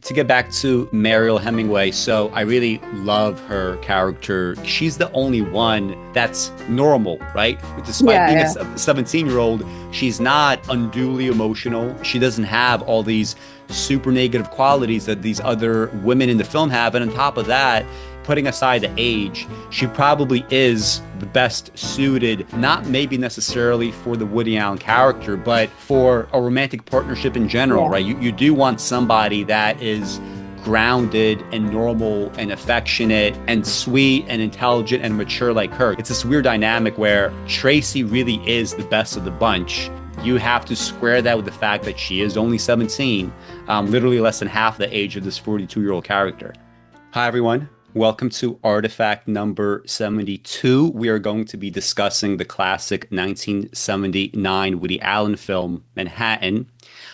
To get back to Mariel Hemingway, so I really love her character. She's the only one that's normal, right? Despite Yeah, being a yeah, 17-year-old, she's not unduly emotional. She doesn't have all these super negative qualities that these other women in the film have. And on top of that, putting aside the age, she probably is the best suited, not maybe necessarily for the Woody Allen character, but for a romantic partnership in general, yeah. right? You do want somebody that is grounded and normal and affectionate and sweet and intelligent and mature like her. It's this weird dynamic where Tracy really is the best of the bunch. You have to square that with the fact that she is only 17, literally less than half the age of this 42-year-old character. Hi, everyone. Welcome to ArtiFact number 72. We are going to be discussing the classic 1979 Woody Allen film, Manhattan.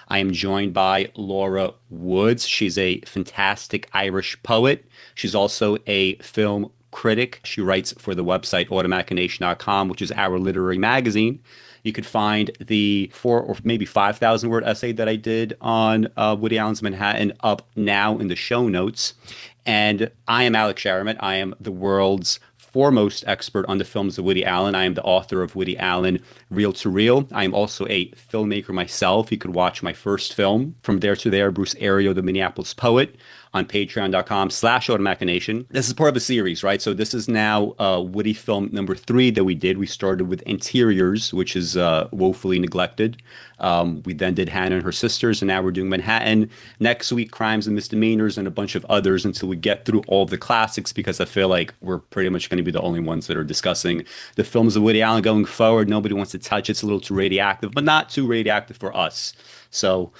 I am joined by Laura Woods. She's a fantastic Irish poet. She's also a film critic. She writes for the website automaticnation.com, which is our literary magazine. You could find the 4 or maybe 5,000 word essay that I did on Woody Allen's Manhattan up now in the show notes. And I am Alex Sheremet. I am the world's foremost expert on the films of Woody Allen. I am the author of Woody Allen, Reel to Reel. I am also a filmmaker myself. You could watch my first film, From There to There, Bruce Ario, the Minneapolis Poet, on patreon.com/automaticnation. This is part of a series, right? So this is now Woody film number 3 that we did. We started with Interiors, which is woefully neglected. We then did Hannah and Her Sisters, and now we're doing Manhattan. Next week, Crimes and Misdemeanors, and a bunch of others until we get through all of the classics, because I feel like we're pretty much going to be the only ones that are discussing the films of Woody Allen going forward. Nobody wants to touch it. It's a little too radioactive, but not too radioactive for us. So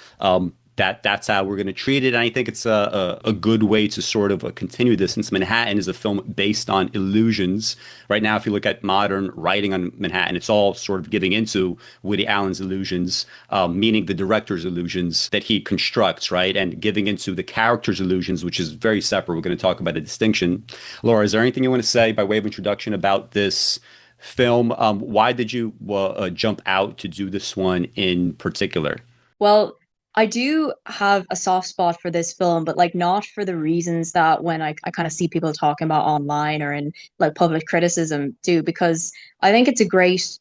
that's how we're going to treat it. And I think it's a good way to sort of continue this, since Manhattan is a film based on illusions. Right now, if you look at modern writing on Manhattan, it's all sort of giving into Woody Allen's illusions, meaning the director's illusions that he constructs, right? And giving into the character's illusions, which is very separate. We're going to talk about a distinction. Laura, is there anything you want to say by way of introduction about this film? Why did you jump out to do this one in particular? Well, I do have a soft spot for this film, but like not for the reasons that when I kind of see people talking about online or in like public criticism do, because I think it's a great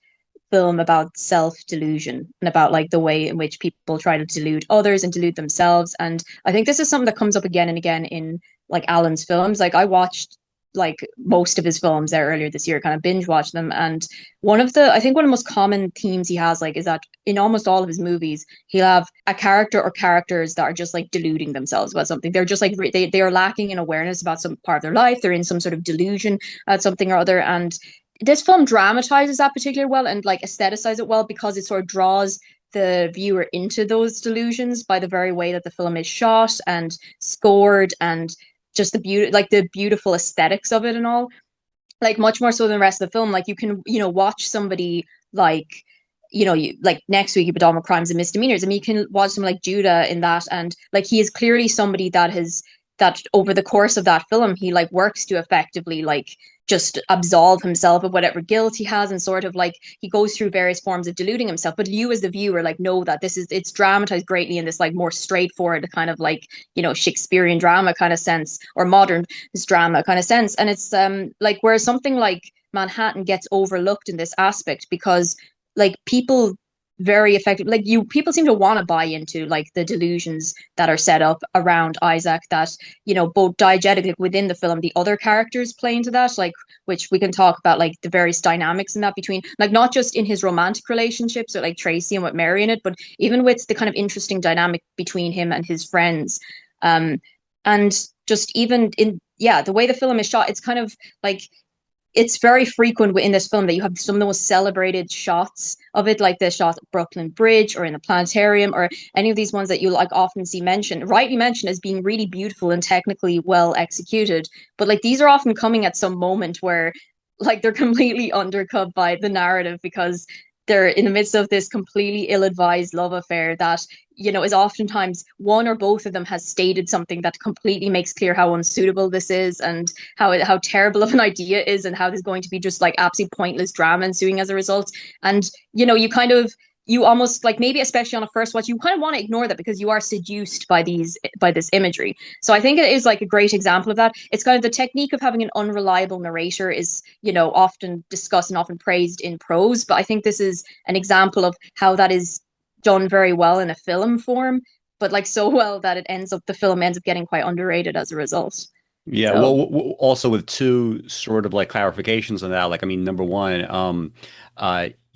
film about self-delusion and about like the way in which people try to delude others and delude themselves. And I think this is something that comes up again and again in like Alan's films. Like I watched like most of his films there earlier this year, kind of binge watched them. And I think one of the most common themes he has like is that in almost all of his movies, he'll have a character or characters that are just like deluding themselves about something. They're just like they are lacking in awareness about some part of their life. They're in some sort of delusion at something or other. And this film dramatizes that particularly well and like aestheticizes it well because it sort of draws the viewer into those delusions by the very way that the film is shot and scored and just the beauty, like the beautiful aesthetics of it and all. Like much more so than the rest of the film. Like you can, watch somebody like, you like next week you put on Crimes and Misdemeanors. I mean, you can watch someone like Judah in that, and like he is clearly somebody that over the course of that film he like works to effectively like just absolve himself of whatever guilt he has and sort of like he goes through various forms of deluding himself, but you as the viewer like know that it's dramatized greatly in this like more straightforward kind of like Shakespearean drama kind of sense or modern drama kind of sense. And it's like whereas something like Manhattan gets overlooked in this aspect because like people very effective like you people seem to want to buy into like the delusions that are set up around Isaac, that both diegetically within the film the other characters play into that, like which we can talk about like the various dynamics in that between like not just in his romantic relationships with like Tracy and with Mary in it, but even with the kind of interesting dynamic between him and his friends. And just even in the way the film is shot, it's kind of like it's very frequent in this film that you have some of the most celebrated shots of it, like the shot at Brooklyn Bridge or in the planetarium or any of these ones that you like often see rightly mentioned as being really beautiful and technically well executed. But like these are often coming at some moment where like they're completely undercut by the narrative because they're in the midst of this completely ill-advised love affair that is oftentimes one or both of them has stated something that completely makes clear how unsuitable this is and how terrible of an idea it is and how there's going to be just like absolutely pointless drama ensuing as a result. And you kind of you almost like, maybe especially on a first watch, you kind of want to ignore that because you are seduced by this imagery. So I think it is like a great example of that. It's kind of the technique of having an unreliable narrator is, often discussed and often praised in prose, but I think this is an example of how that is done very well in a film form, but like so well that the film ends up getting quite underrated as a result. Yeah, So also with two sort of like clarifications on that. Like, I mean, number one,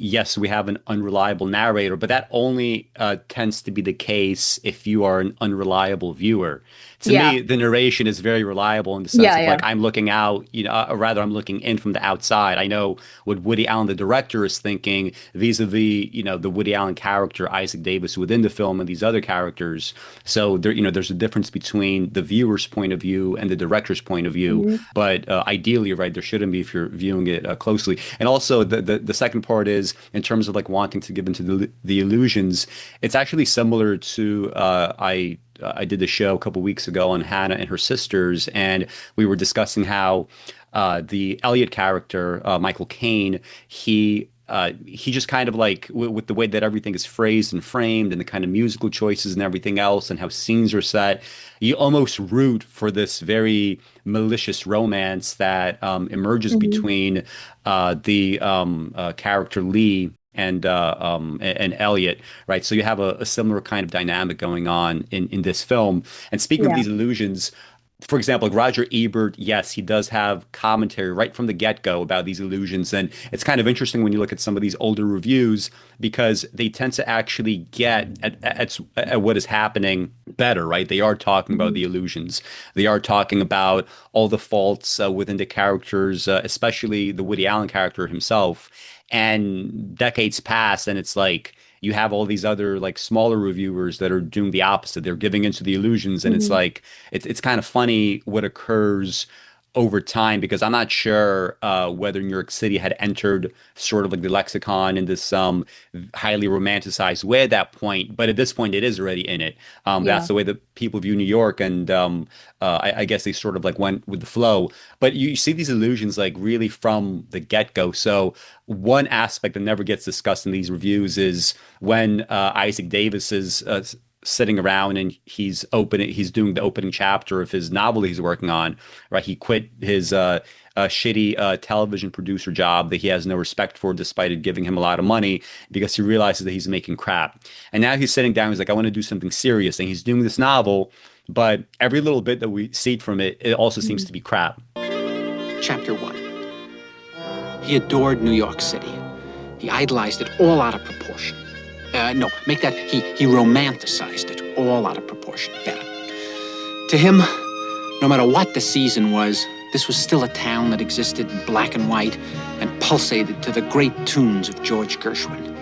yes, we have an unreliable narrator, but that only tends to be the case if you are an unreliable viewer. To yeah, me, the narration is very reliable in the sense yeah, of yeah. like I'm looking out, or rather I'm looking in from the outside. I know what Woody Allen, the director, is thinking vis-a-vis, the Woody Allen character, Isaac Davis, within the film and these other characters. So there, there's a difference between the viewer's point of view and the director's point of view. Mhm. But ideally, right, there shouldn't be if you're viewing it closely. And also, the second part is in terms of like wanting to give into the illusions. It's actually similar to I did the show a couple weeks ago on Hannah and her sisters, and we were discussing how the Elliot character, Michael Caine, he just kind of like with the way that everything is phrased and framed and the kind of musical choices and everything else and how scenes are set, you almost root for this very malicious romance that emerges Mhm. between the character Lee and Elliot, right? So you have a similar kind of dynamic going on in this film. And speaking of Yeah. these illusions, for example, like Roger Ebert, yes, he does have commentary right from the get-go about these illusions. And it's kind of interesting when you look at some of these older reviews because they tend to actually get at what is happening better, right? They are talking about Mhm. the illusions. They are talking about all the faults within the characters, especially the Woody Allen character himself. And decades pass, and it's like you have all these other like smaller reviewers that are doing the opposite. They're giving into the illusions, and it's Mhm. like it's kind of funny what occurs over time because I'm not sure whether New York City had entered sort of like the lexicon in this highly romanticized way at that point, but at this point it is already in it. That's Yeah. the way that people view New York, and I guess they sort of like went with the flow. But you see these illusions like really from the get-go. So one aspect that never gets discussed in these reviews is when Isaac Davis is sitting around and he's doing the opening chapter of his novel he's working on, right? He quit his shitty television producer job that he has no respect for, despite it giving him a lot of money, because he realizes that he's making crap. And now he's sitting down, he's like, I want to do something serious. And he's doing this novel, but every little bit that we see from it, it also seems Mhm. to be crap. Chapter 1. He adored New York City. He idolized it all out of proportion. No, make that he romanticized it all out of proportion. Better. To him, no matter what the season was, this was still a town that existed in black and white and pulsated to the great tunes of George Gershwin.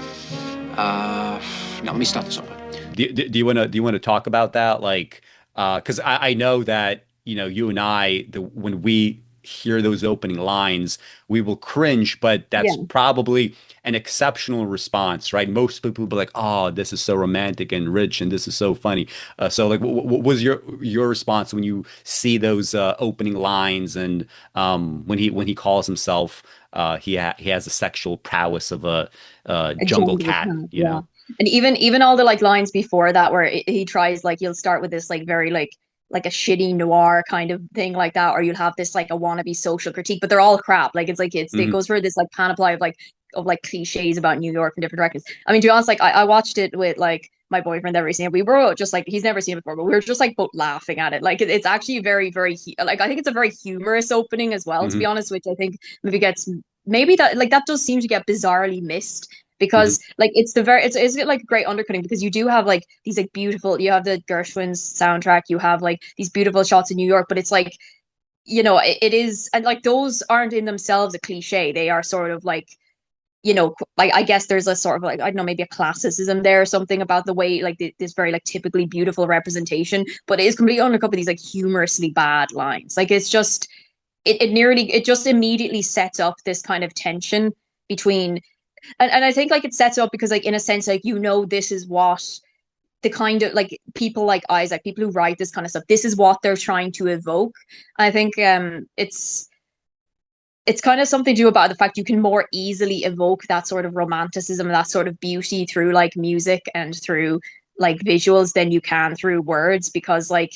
Now let me start this over. Do you want to talk about that? Like, because I know that you and I, when we hear those opening lines, we will cringe, but that's Yeah. probably an exceptional response, right? Most people will be like, "Oh, this is so romantic and rich, and this is so funny." So, like, what was your response when you see those opening lines, and when he calls himself, he has a sexual prowess of a A jungle jungle cat, cat, yeah. And even all the like lines before that where he tries, like, you'll start with this like very like a shitty noir kind of thing like that, or you'll have this like a wannabe social critique, but they're all crap. Like it's like it Mhm. goes for this like panoply of like cliches about New York and different directors. I mean, to be honest, like I watched it with like my boyfriend that recently. We were just like, he's never seen it before, but we were just like both laughing at it. Like it's actually like I think it's a very humorous opening as well, to be Mhm. honest, which I think maybe gets maybe that does seem to get bizarrely missed Mhm. because like it's like a great undercutting because you do have like these like beautiful, you have the Gershwin's soundtrack, you have like these beautiful shots in New York, but it's like, it is, and like those aren't in themselves a cliche. They are sort of like, like I guess there's a sort of like, I don't know, maybe a classicism there or something about the way like this very like typically beautiful representation, but it is completely undercut by these like humorously bad lines. Like it's just it just immediately sets up this kind of tension between, and I think like it sets up because like in a sense like, this is what the kind of like people like Isaac, people who write this kind of stuff, this is what they're trying to evoke. I think it's it's kind of something to do about the fact you can more easily evoke that sort of romanticism, that sort of beauty through like music and through like visuals than you can through words because like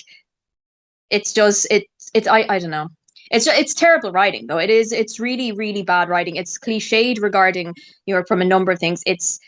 it's just it's I don't know. It's terrible writing though. It's really really bad writing. It's cliched regarding from a number of things. It's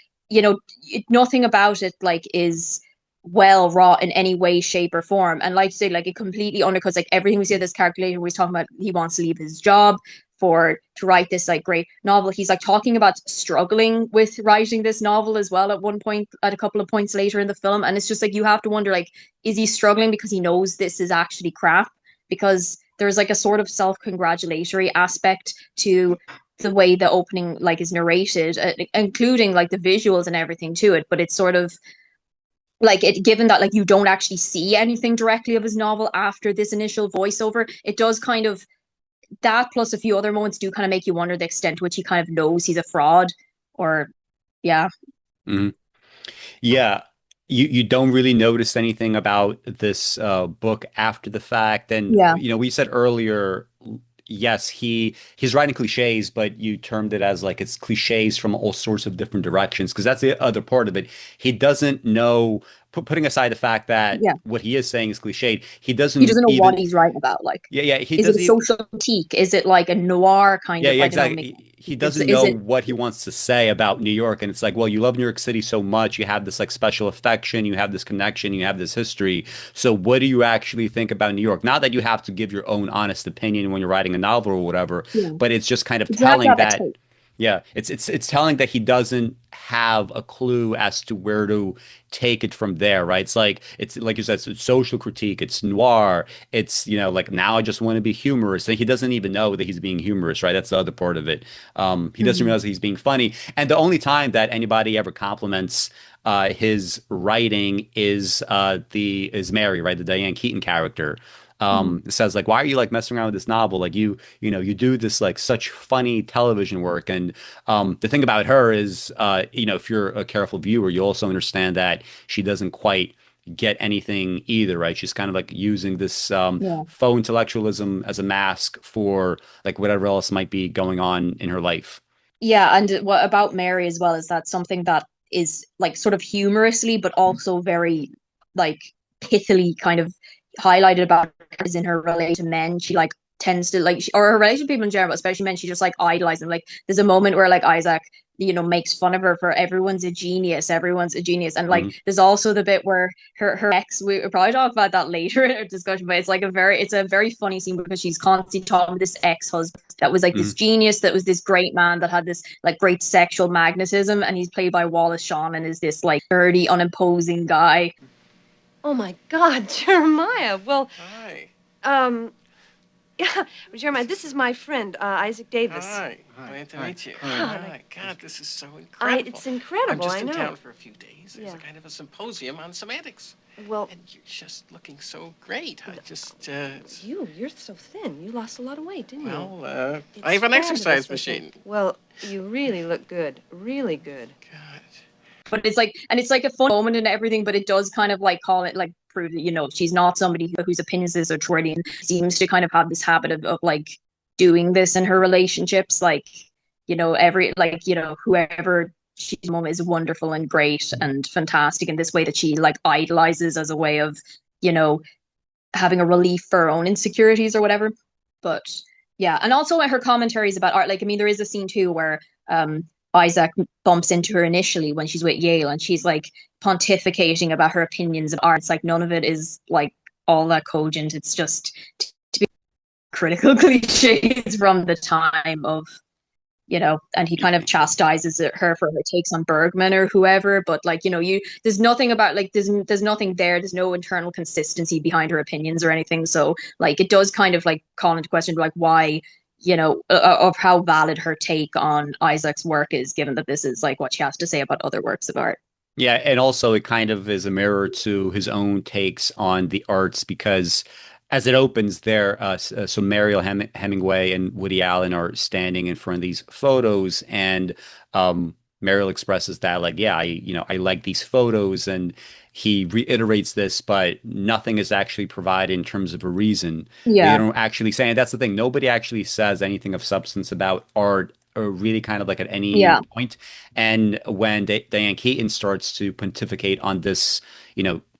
nothing about it like is well wrought in any way, shape, or form. And like you say, like it completely undercuts like everything we see this calculator. He's talking about he wants to leave his job to write this like great novel. He's like talking about struggling with writing this novel as well at one point, at a couple of points later in the film. And it's just like you have to wonder like, is he struggling because he knows this is actually crap? Because there's like a sort of self-congratulatory aspect to the way the opening like is narrated, including like the visuals and everything to it. But it's sort of like it given that like you don't actually see anything directly of his novel after this initial voiceover, it does kind of that plus a few other moments do kind of make you wonder the extent to which he kind of knows he's a fraud or yeah. Hmm. Yeah. You don't really notice anything about this book after the fact. And, Yeah. we said earlier, yes, he's writing cliches, but you termed it as like it's cliches from all sorts of different directions, because that's the other part of it. He doesn't know, putting aside the fact that Yeah. what he is saying is cliched, he He doesn't doesn't know what even, he's writing about. Like, yeah, yeah, he is it a doesn't. social critique? Is it like a noir kind Yeah, of, yeah, I don't know, maybe exactly. He doesn't is know it what he wants to say about New York. And it's like, well, you love New York City so much. You have this like special affection, you have this connection, you have this history. So what do you actually think about New York? Not that you have to give your own honest opinion when you're writing a novel or whatever, yeah. but it's just kind of You have to telling have that that, tape. yeah, it's telling that he doesn't have a clue as to where to take it from there, right? It's like you said, it's social critique, it's noir, it's like now I just want to be humorous. And he doesn't even know that he's being humorous, right? That's the other part of it. He doesn't Mhm. realize that he's being funny. And the only time that anybody ever compliments his writing is Mary, right? The Diane Keaton character. Mhm. Says like, why are you like messing around with this novel? Like you do this like such funny television work. And the thing about her is, if you're a careful viewer, you also understand that she doesn't quite get anything either, right? She's kind of like using this Yeah. faux intellectualism as a mask for like whatever else might be going on in her life. Yeah, and what about Mary as well is that something that is like sort of humorously, but also very like pithily kind of highlighted about her is in her relation to men. She like tends to like, or her relation to people in general, but especially men. She just like idolizes them. Like there's a moment where like Isaac, makes fun of her for everyone's a genius, and like Hmm. there's also the bit where her ex. We'll probably talk about that later in our discussion, but it's a very funny scene because she's constantly talking to this ex-husband that was like this Hmm. genius, that was this great man that had this like great sexual magnetism, and he's played by Wallace Shawn and is this like dirty, unimposing guy. Oh my God, Jeremiah. Well, Hi. Yeah, Jeremiah, this is my friend, Isaac Davis. Hi. Glad to meet you. Hi. Hi. God, this is so incredible. It's incredible, I'm just I in know. town for a few days. There's Yeah. a kind of a symposium on semantics. Well, And you're just looking so great. I just, you're so thin. You lost a lot of weight, didn't you? well, It's I have an fabulous exercise looking. machine. Well, you really look good. Really good. God. But it's like a fun moment and everything, but it does kind of like call it like prove that she's not somebody whose opinions is authority, and seems to kind of have this habit of like doing this in her relationships, like every like whoever she's mom is wonderful and great and fantastic in this way that she like idolizes as a way of you know having a relief for her own insecurities or whatever. But yeah, and also her commentaries about art. Like, I mean, there is a scene too where Isaac bumps into her initially when she's with Yale, and she's like pontificating about her opinions of art. It's like none of it is like all that cogent. It's just to be critical cliches from the time of and he kind of chastises her for her takes on Bergman or whoever, but like there's nothing about like there's nothing there, there's no internal consistency behind her opinions or anything, so like it does kind of like call into question like why of how valid her take on Isaac's work is, given that this is like what she has to say about other works of art. Yeah, and also it kind of is a mirror to his own takes on the arts, because as it opens there, so Mariel Hemingway and Woody Allen are standing in front of these photos, and Meryl expresses that like, yeah, I like these photos, and he reiterates this, but nothing is actually provided in terms of a reason. They Yeah. don't actually say, and that's the thing. Nobody actually says anything of substance about art or really kind of like at any Yeah. point. And when Diane Keaton starts to pontificate on this,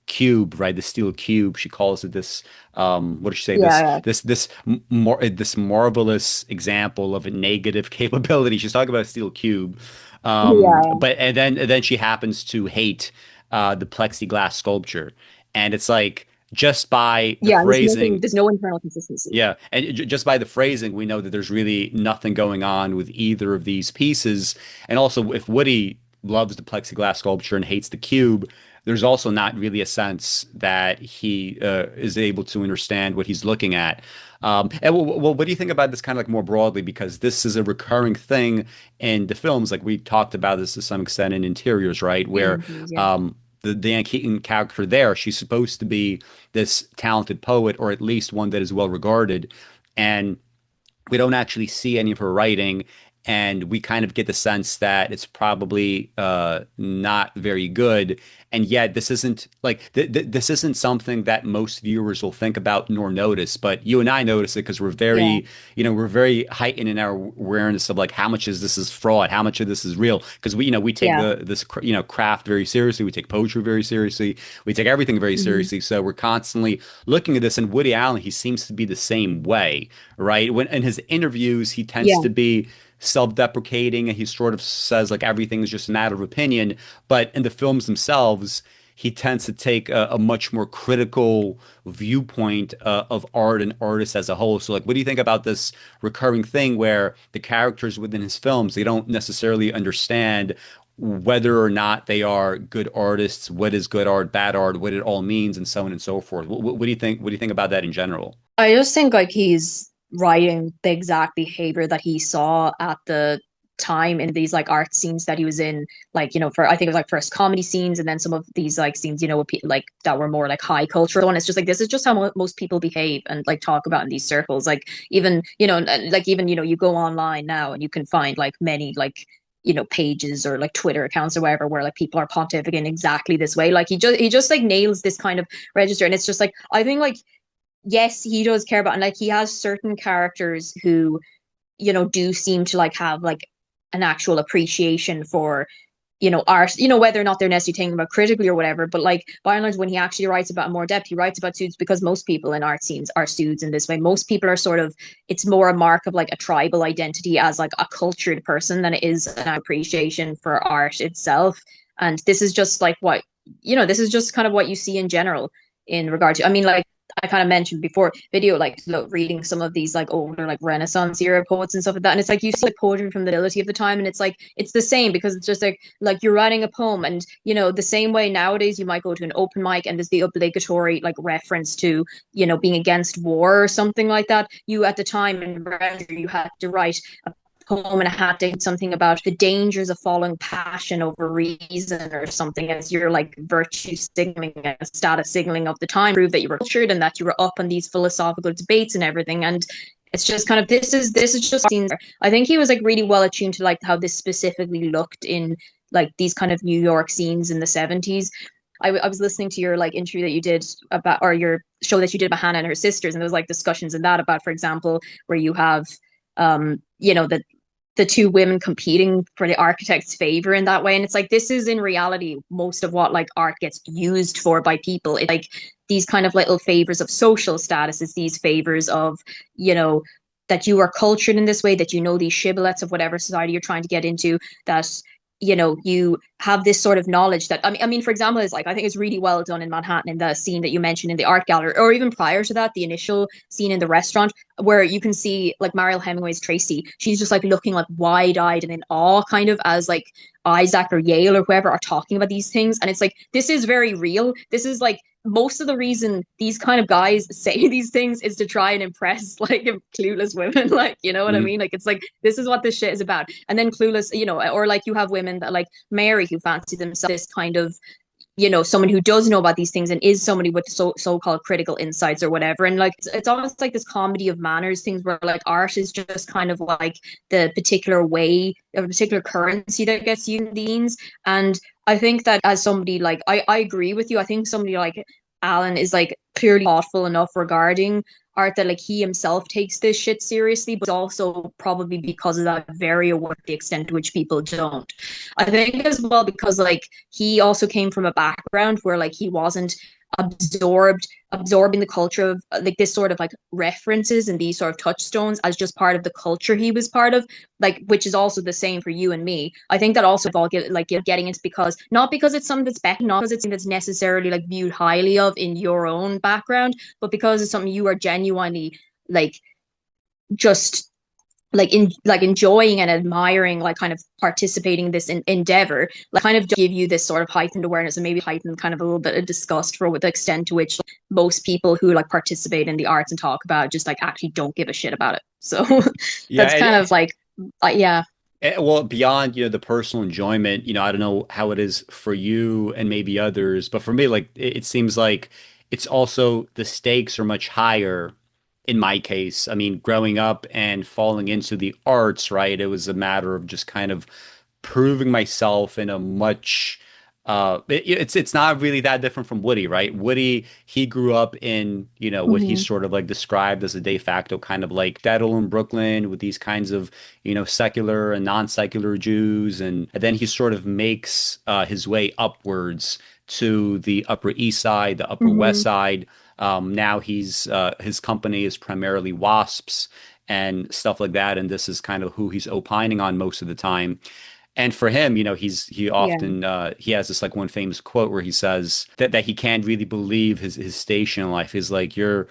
cube, right? The steel cube, she calls it this, what does she say? Yeah. Yeah. This marvelous example of a negative capability. She's talking about a steel cube. Yeah. But and then she happens to hate the plexiglass sculpture. And it's like just by the Yeah. phrasing, There's no internal consistency. yeah, and just by the phrasing, we know that there's really nothing going on with either of these pieces. And also, if Woody loves the plexiglass sculpture and hates the cube, there's also not really a sense that he is able to understand what he's looking at. And what do you think about this kind of like more broadly? Because this is a recurring thing in the films. Like we talked about this to some extent in Interiors, right? Where Images, yeah. the Dan Keaton character there, she's supposed to be this talented poet, or at least one that is well regarded. And we don't actually see any of her writing, and we kind of get the sense that it's probably not very good. And yet this isn't like this isn't something that most viewers will think about nor notice, but you and I notice it because we're Yeah. very, we're very heightened in our awareness of like how much is this is fraud, how much of this is real, because we take Yeah. this craft very seriously, we take poetry very seriously, we take everything very Hmm. seriously, so we're constantly looking at this. And Woody Allen, he seems to be the same way, right? When in his interviews, he tends Yeah. to be self-deprecating, and he sort of says like everything is just a matter of opinion. But in the films themselves, he tends to take a much more critical viewpoint of art and artists as a whole. So, like, what do you think about this recurring thing where the characters within his films, they don't necessarily understand whether or not they are good artists, what is good art, bad art, what it all means, and so on and so forth. What do you think? What do you think about that in general? I just think like he's writing the exact behavior that he saw at the time in these like art scenes that he was in, like, for I think it was like first comedy scenes and then some of these like scenes, like that were more like high cultural. And it's just like this is just how most people behave and like talk about in these circles. Like even, like even, you go online now and you can find like many like pages or like Twitter accounts or whatever where like people are pontificating exactly this way. Like he just like nails this kind of register. And it's just like I think like yes, he does care about, and like he has certain characters who, do seem to like have like an actual appreciation for, art, whether or not they're necessarily thinking about critically or whatever. But like by and large, when he actually writes about more depth, he writes about suits because most people in art scenes are suits in this way. Most people are sort of, it's more a mark of like a tribal identity as like a cultured person than it is an appreciation for art itself. And this is just like what, this is just kind of what you see in general in regard to, I mean, like, I kind of mentioned before video, like reading some of these like older like Renaissance era poets and stuff like that, and it's like you see like poetry from the ability of the time, and it's like it's the same because it's just like you're writing a poem, and the same way nowadays you might go to an open mic and there's the obligatory like reference to being against war or something like that. You at the time in you had to write a poem and had to something about the dangers of following passion over reason or something as your like virtue signaling and status signaling of the time, prove that you were cultured and that you were up on these philosophical debates and everything. And it's just kind of this is just scenes. I think he was like really well attuned to like how this specifically looked in like these kind of New York scenes in the 70s. I was listening to your like interview that you did about, or your show that you did about Hannah and her sisters, and there was like discussions in that about, for example, where you have the two women competing for the architect's favor in that way. And it's like this is in reality most of what like art gets used for by people. It's like these kind of little favors of social status. It's these favors of, that you are cultured in this way, that these shibboleths of whatever society you're trying to get into, that you have this sort of knowledge that I mean, for example, is like I think it's really well done in Manhattan in the scene that you mentioned in the art gallery, or even prior to that, the initial scene in the restaurant where you can see like Mariel Hemingway's Tracy. She's just like looking like wide-eyed and in awe, kind of as like Isaac or Yale or whoever are talking about these things, and it's like this is very real. This is like most of the reason these kind of guys say these things is to try and impress like clueless women, like, you know what I Mm. mean? Like it's like this is what this shit is about. And then clueless, or like you have women that like Mary who fancy themselves this kind of someone who does know about these things and is somebody with so-called critical insights or whatever. And like it's almost like this comedy of manners things where like art is just kind of like the particular way of a particular currency that gets used in these. And I think that as somebody like I agree with you. I think somebody like Alan is like clearly thoughtful enough regarding art that like he himself takes this shit seriously, but also probably because of that very aware of the extent to which people don't. I think as well because like he also came from a background where like he wasn't absorbing the culture of like this sort of like references and these sort of touchstones as just part of the culture he was part of, like which is also the same for you and me. I think that also all getting into because not because it's something that's better, not because it's something that's necessarily like viewed highly of in your own background, but because it's something you are genuinely like just like enjoying and admiring, like kind of participating in this endeavor, like kind of give you this sort of heightened awareness and maybe heightened kind of a little bit of disgust for the extent to which like, most people who like participate in the arts and talk about it just like actually don't give a shit about it. So Yeah, that's kind of like yeah. well, beyond, the personal enjoyment, I don't know how it is for you and maybe others, but for me, like it seems like it's also the stakes are much higher in my case. I mean, growing up and falling into the arts, right? It was a matter of just kind of proving myself in a much it's not really that different from Woody, right? Woody, he grew up in, what Mm-hmm. he's sort of like described as a de facto kind of like shtetl in Brooklyn with these kinds of, secular and non-secular Jews. And then he sort of makes his way upwards to the Upper East Side, the Upper West Mm-hmm. Side. Now his company is primarily wasps and stuff like that. And this is kind of who he's opining on most of the time. And for him, he Yeah. often he has this like one famous quote where he says that he can't really believe his station in life is like you're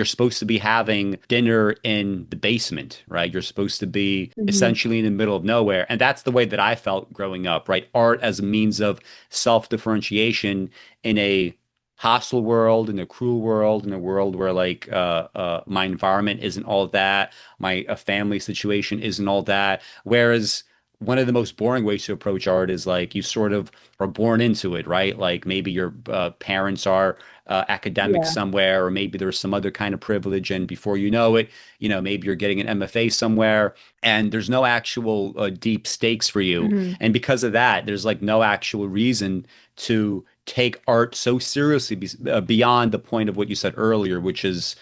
supposed to be having dinner in the basement, right? You're supposed to be Mm-hmm. essentially in the middle of nowhere. And that's the way that I felt growing up, right? Art as a means of self-differentiation in a hostile world, in a cruel world, in a world where like my environment isn't all that, my family situation isn't all that. Whereas one of the most boring ways to approach art is like you sort of are born into it, right? Like maybe your parents are academics Yeah. somewhere, or maybe there's some other kind of privilege, and before you know it, maybe you're getting an MFA somewhere, and there's no actual deep stakes for you, Mm-hmm. and because of that, there's like no actual reason to take art so seriously beyond the point of what you said earlier, which is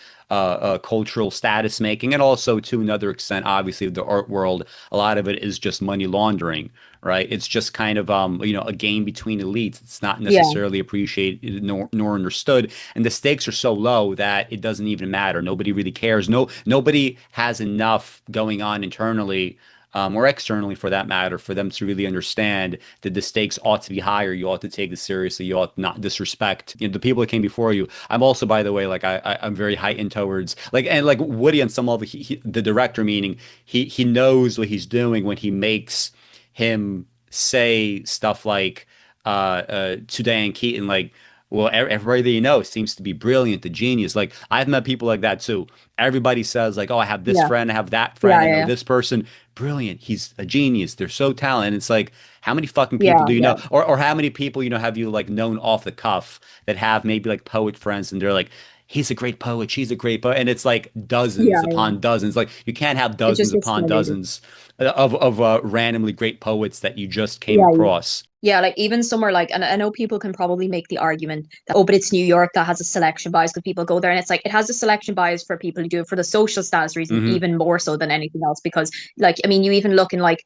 cultural status making, and also to another extent, obviously, the art world, a lot of it is just money laundering, right? It's just kind of a game between elites. It's not Yeah. necessarily appreciated nor understood, and the stakes are so low that it doesn't even matter. Nobody really cares. Nobody has enough going on internally. Or externally for that matter, for them to really understand that the stakes ought to be higher. You ought to take this seriously. You ought not disrespect, the people that came before you. I'm also, by the way, like I'm very heightened towards like and like Woody on some level, the director, meaning he knows what he's doing when he makes him say stuff like to Diane Keaton, like, well, everybody that you know seems to be brilliant, a genius. Like I've met people like that too. Everybody says like, oh, I have this Yeah. friend, I have that Yeah. friend, I know Yeah. this person, brilliant. He's a genius. They're so talented. It's like, how many fucking people Yeah. do you Yeah. know, or how many people have you like known off the cuff that have maybe like poet friends, and they're like, he's a great poet, she's a great poet, and it's like Yeah. dozens Yeah. upon dozens. Like you can't have It just dozens gets upon diluted. dozens of randomly great poets that you just came Yeah. Yeah. across. Yeah, like even somewhere like, and I know people can probably make the argument that, oh, but it's New York that has a selection bias because people go there. And it's like, it has a selection bias for people who do it for the social status reason, Hmm. even more so than anything else. Because, like, I mean, you even look in like,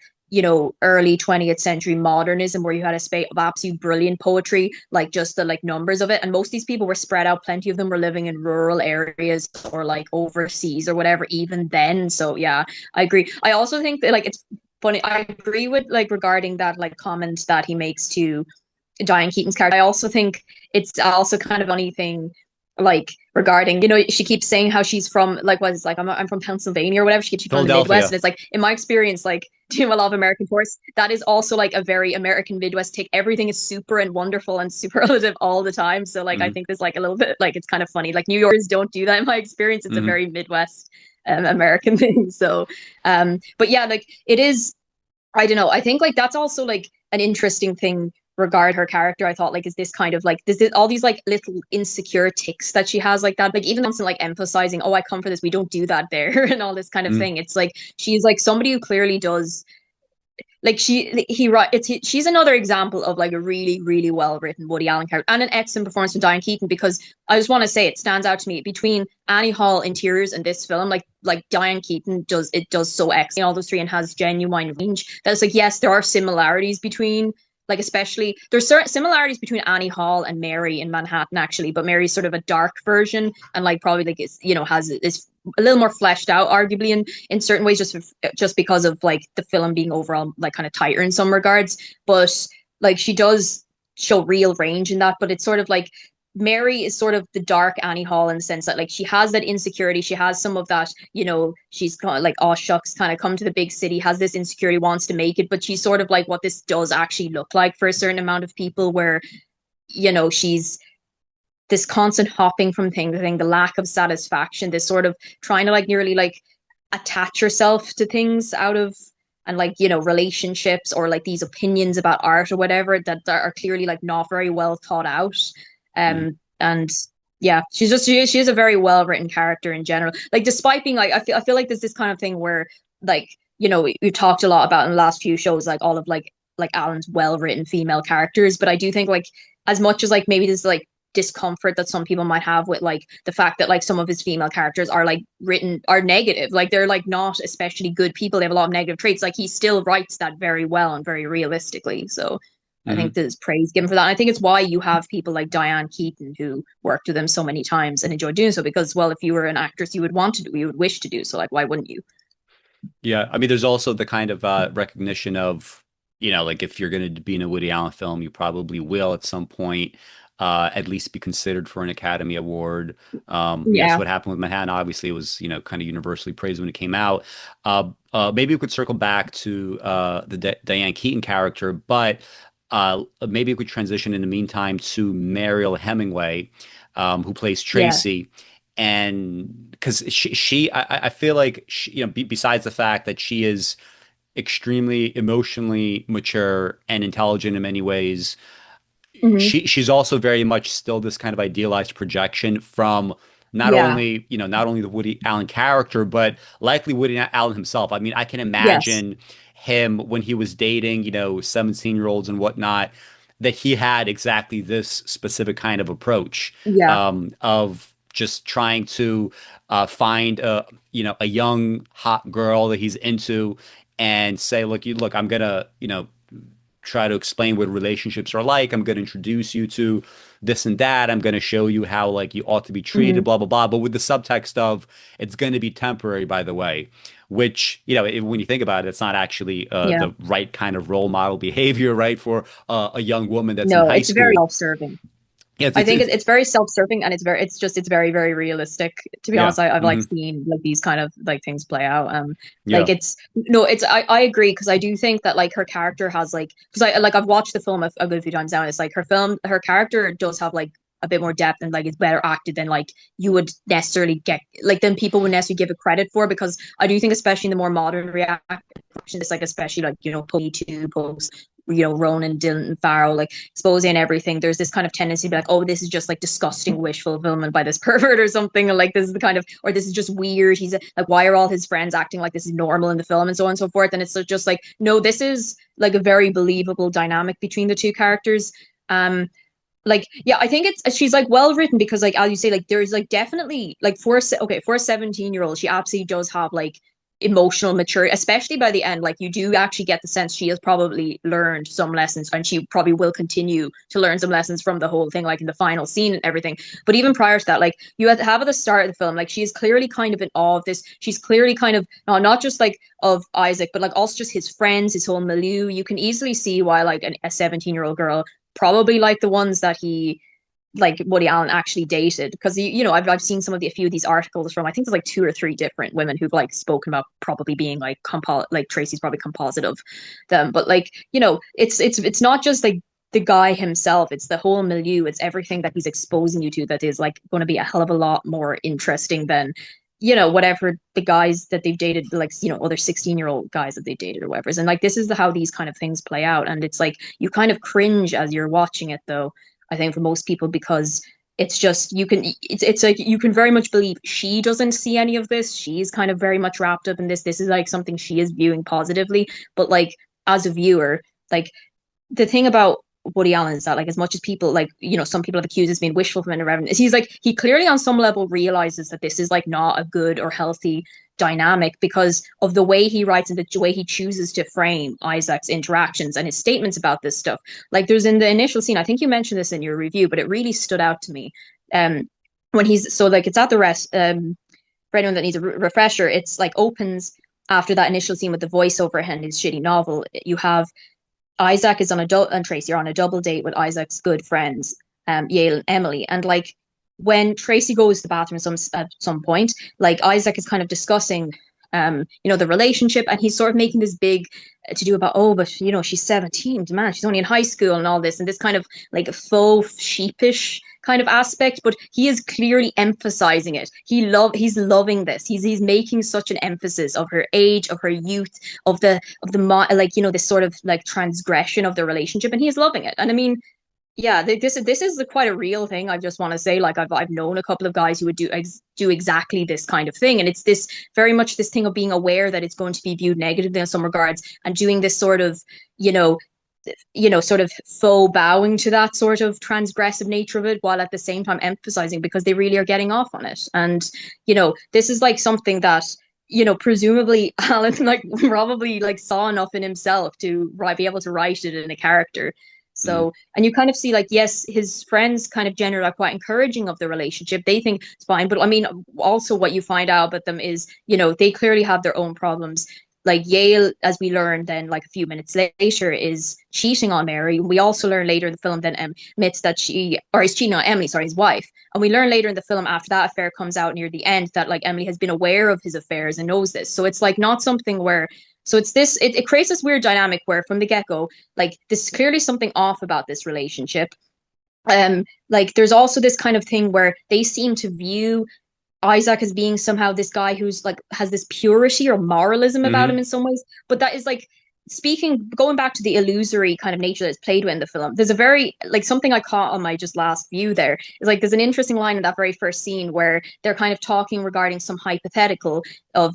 early 20th century modernism where you had a space of absolute brilliant poetry, like just the like numbers of it. And most of these people were spread out. Plenty of them were living in rural areas or like overseas or whatever, even then. So, yeah, I agree. I also think that like it's funny. I agree with like regarding that like comment that he makes to Diane Keaton's character. I also think it's also kind of a funny thing, like regarding, she keeps saying how she's from like was like I'm from Pennsylvania or whatever. She's from the Midwest, Philadelphia. and it's like in my experience, like doing a lot of American tourists, that is also like a very American Midwest take. Everything is super and wonderful and superlative all the time. So like I Hmm. think there's like a little bit like it's kind of funny. Like New Yorkers don't do that in my experience. It's a Hmm. very Midwest American thing. So but yeah, like it is I don't know. I think like that's also like an interesting thing regard her character. I thought, like, is this kind of like this all these like little insecure tics that she has like that, like even constant like emphasizing, oh, I come for this, we don't do that there, and all this kind of thing. It's like she's like somebody who clearly does, like she's another example of like a really, really well written Woody Allen character, and an excellent performance from Diane Keaton, because I just want to say it stands out to me between Annie Hall Interiors and this film. Like Diane Keaton does so excellent all those three, and has genuine range. That's like, yes, there are similarities between, like, especially there's certain similarities between Annie Hall and Mary in Manhattan, actually, but Mary's sort of a dark version, and like probably like is, you know, is a little more fleshed out arguably in certain ways, just because of like the film being overall like kind of tighter in some regards. But like she does show real range in that, but it's sort of like Mary is sort of the dark Annie Hall in the sense that like she has that insecurity, she has some of that, you know, she's kind of like, oh shucks, kind of come to the big city, has this insecurity, wants to make it, but she's sort of like what this does actually look like for a certain amount of people, where, you know, she's this constant hopping from thing to thing, the lack of satisfaction, this sort of trying to like nearly like attach yourself to things out of, and like, you know, relationships or like these opinions about art or whatever that are clearly like not very well thought out. And yeah, she is a very well written character in general. Like despite being like, I feel like there's this kind of thing where, like, you know, we've talked a lot about in the last few shows, like all of like Alan's well written female characters, but I do think like as much as like maybe there's like discomfort that some people might have with like the fact that like some of his female characters are like written are negative, like they're like not especially good people, they have a lot of negative traits, like he still writes that very well and very realistically. So I think there's praise given for that. And I think it's why you have people like Diane Keaton who worked with him so many times and enjoyed doing so, because, well, if you were an actress, you would want to do, you would wish to do so. Like, why wouldn't you? Yeah, I mean, there's also the kind of recognition of, you know, like if you're going to be in a Woody Allen film, you probably will at some point at least be considered for an Academy Award. Yes, what happened with Manhattan, obviously, it was, you know, kind of universally praised when it came out. Maybe we could circle back to the Diane Keaton character, but maybe we could transition in the meantime to Mariel Hemingway, who plays Tracy. And because I feel like she, you know, besides the fact that she is extremely emotionally mature and intelligent in many ways, she's also very much still this kind of idealized projection from not only, you know, not only the Woody Allen character, but likely Woody Allen himself. I mean, I can imagine him when he was dating, you know, 17-year-olds and whatnot, that he had exactly this specific kind of approach of just trying to find a, you know, a young hot girl that he's into and say, look, I'm gonna, you know, try to explain what relationships are like. I'm going to introduce you to this and that. I'm going to show you how like you ought to be treated, blah, blah, blah. But with the subtext of it's going to be temporary, by the way, which, you know, when you think about it, it's not actually the right kind of role model behavior, right, for a young woman that's in high school. No, it's very self-serving. Yeah, I think it's very self-serving, and it's very, very realistic. To be honest, I've like seen like these kind of like things play out. Like I agree, because I do think that like her character has like, because I've watched the film a good few times now, and it's like her character does have like a bit more depth, and like it's better acted than like you would necessarily get, like than people would necessarily give it credit for, because I do think especially in the more modern reaction, it's like especially like, you know, Me post, you know, Ronan, Dylan Farrow, like exposing everything, there's this kind of tendency to be like, oh, this is just like disgusting wish fulfillment by this pervert or something, and like this is the kind of, or this is just weird, he's like, why are all his friends acting like this is normal in the film, and so on and so forth. And it's just like, no, this is like a very believable dynamic between the two characters. Like, yeah, I think she's like well written, because like, as you say, like there's like definitely like for a 17-year-old, she absolutely does have like emotional maturity, especially by the end. Like you do actually get the sense she has probably learned some lessons, and she probably will continue to learn some lessons from the whole thing, like in the final scene and everything. But even prior to that, like you have at the start of the film, like she is clearly kind of in awe of this. She's clearly kind of not just like of Isaac, but like also just his friends, his whole milieu. You can easily see why like a 17-year-old girl, probably like the ones that he, like Woody Allen actually dated, because you know, I've seen a few of these articles from, I think there's like 2 or 3 different women who've like spoken about probably being like like Tracy's probably composite of them. But like, you know, it's not just like the guy himself, it's the whole milieu, it's everything that he's exposing you to that is like going to be a hell of a lot more interesting than whatever the guys that they've dated, like, other 16-year-old guys that they dated or whatever. And like, this is how these kind of things play out. And it's like, you kind of cringe as you're watching it, though, I think for most people, because it's just, it's like, you can very much believe she doesn't see any of this. She's kind of very much wrapped up in this. This is like something she is viewing positively. But like, as a viewer, like, the thing about Woody Allen is that, like, as much as people, like, some people have accused as being wishful from irreverent, he's like, he clearly on some level realizes that this is like not a good or healthy dynamic because of the way he writes and the way he chooses to frame Isaac's interactions and his statements about this stuff. Like, there's in the initial scene, I think you mentioned this in your review, but it really stood out to me. When he's so like, it's at the rest. For anyone that needs a refresher, it's like opens after that initial scene with the voiceover and his shitty novel. You have Isaac is on and Tracy are on a double date with Isaac's good friends, Yale and Emily. And like, when Tracy goes to the bathroom at some point, like, Isaac is kind of discussing, the relationship, and he's sort of making this big to do about, oh, but she's 17, man, she's only in high school and all this, and this kind of like faux sheepish kind of aspect, but he is clearly emphasizing it. He's loving this. He's making such an emphasis of her age, of her youth, like, this sort of like transgression of the relationship, and he is loving it. And I mean, yeah, this is quite a real thing. I just want to say, like, I've known a couple of guys who would do exactly this kind of thing, and it's this very much this thing of being aware that it's going to be viewed negatively in some regards, and doing this sort of, sort of faux bowing to that sort of transgressive nature of it, while at the same time emphasizing, because they really are getting off on it. And this is like something that, presumably Alan like probably like saw enough in himself to be able to write it in a character. So, and you kind of see, like, yes, his friends kind of generally are quite encouraging of the relationship. They think it's fine. But I mean, also what you find out about them is, they clearly have their own problems. Like, Yale, as we learn then, like a few minutes later, is cheating on Mary. We also learn later in the film then admits that he's cheating on Emily, sorry, his wife. And we learn later in the film, after that affair comes out near the end, that like Emily has been aware of his affairs and knows this. So it's like not something where, so it's this, it creates this weird dynamic where from the get-go, like, this is clearly something off about this relationship. Like, there's also this kind of thing where they seem to view Isaac as being somehow this guy who's like has this purity or moralism about him in some ways, but that is like going back to the illusory kind of nature that's played with in the film. There's a very like something I caught on my just last view there is like there's an interesting line in that very first scene where they're kind of talking regarding some hypothetical of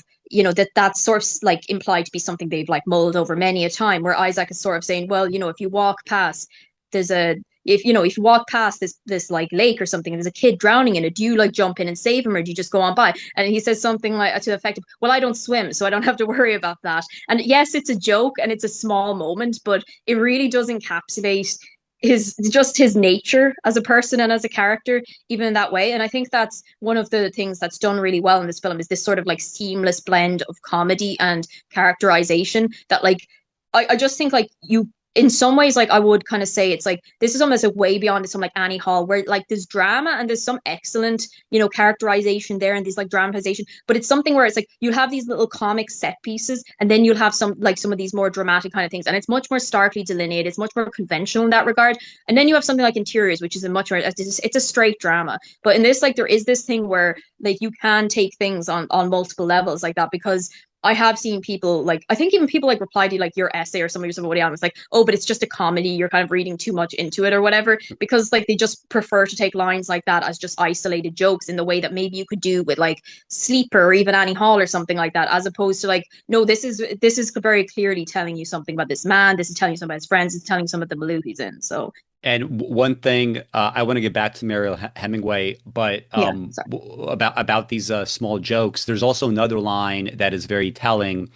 that's sort of like implied to be something they've like mulled over many a time, where Isaac is sort of saying, well, if you walk past there's a if if you walk past this like lake or something and there's a kid drowning in it, do you like jump in and save him, or do you just go on by? And he says something like to the effect of, well, I don't swim, so I don't have to worry about that. And yes, it's a joke and it's a small moment, but it really does encapsulate his nature as a person and as a character, even in that way. And I think that's one of the things that's done really well in this film, is this sort of like seamless blend of comedy and characterization that like I just think like you in some ways, like I would kind of say it's like this is almost like way beyond some like Annie Hall, where like there's drama and there's some excellent, characterization there and these like dramatization, but it's something where it's like you have these little comic set pieces and then you'll have some of these more dramatic kind of things, and it's much more starkly delineated, it's much more conventional in that regard. And then you have something like Interiors, which is a much more it's a straight drama, but in this, like, there is this thing where like you can take things on multiple levels like that, because I have seen people like, I think even people like reply to like your essay or somebody else, like, oh, but it's just a comedy, you're kind of reading too much into it or whatever, because like they just prefer to take lines like that as just isolated jokes in the way that maybe you could do with like Sleeper or even Annie Hall or something like that, as opposed to like, no, this is very clearly telling you something about this man, this is telling you something about his friends, it's telling you some of the mood he's in. So and one thing I want to get back to Mariel Hemingway, but about these small jokes, there's also another line that is very telling,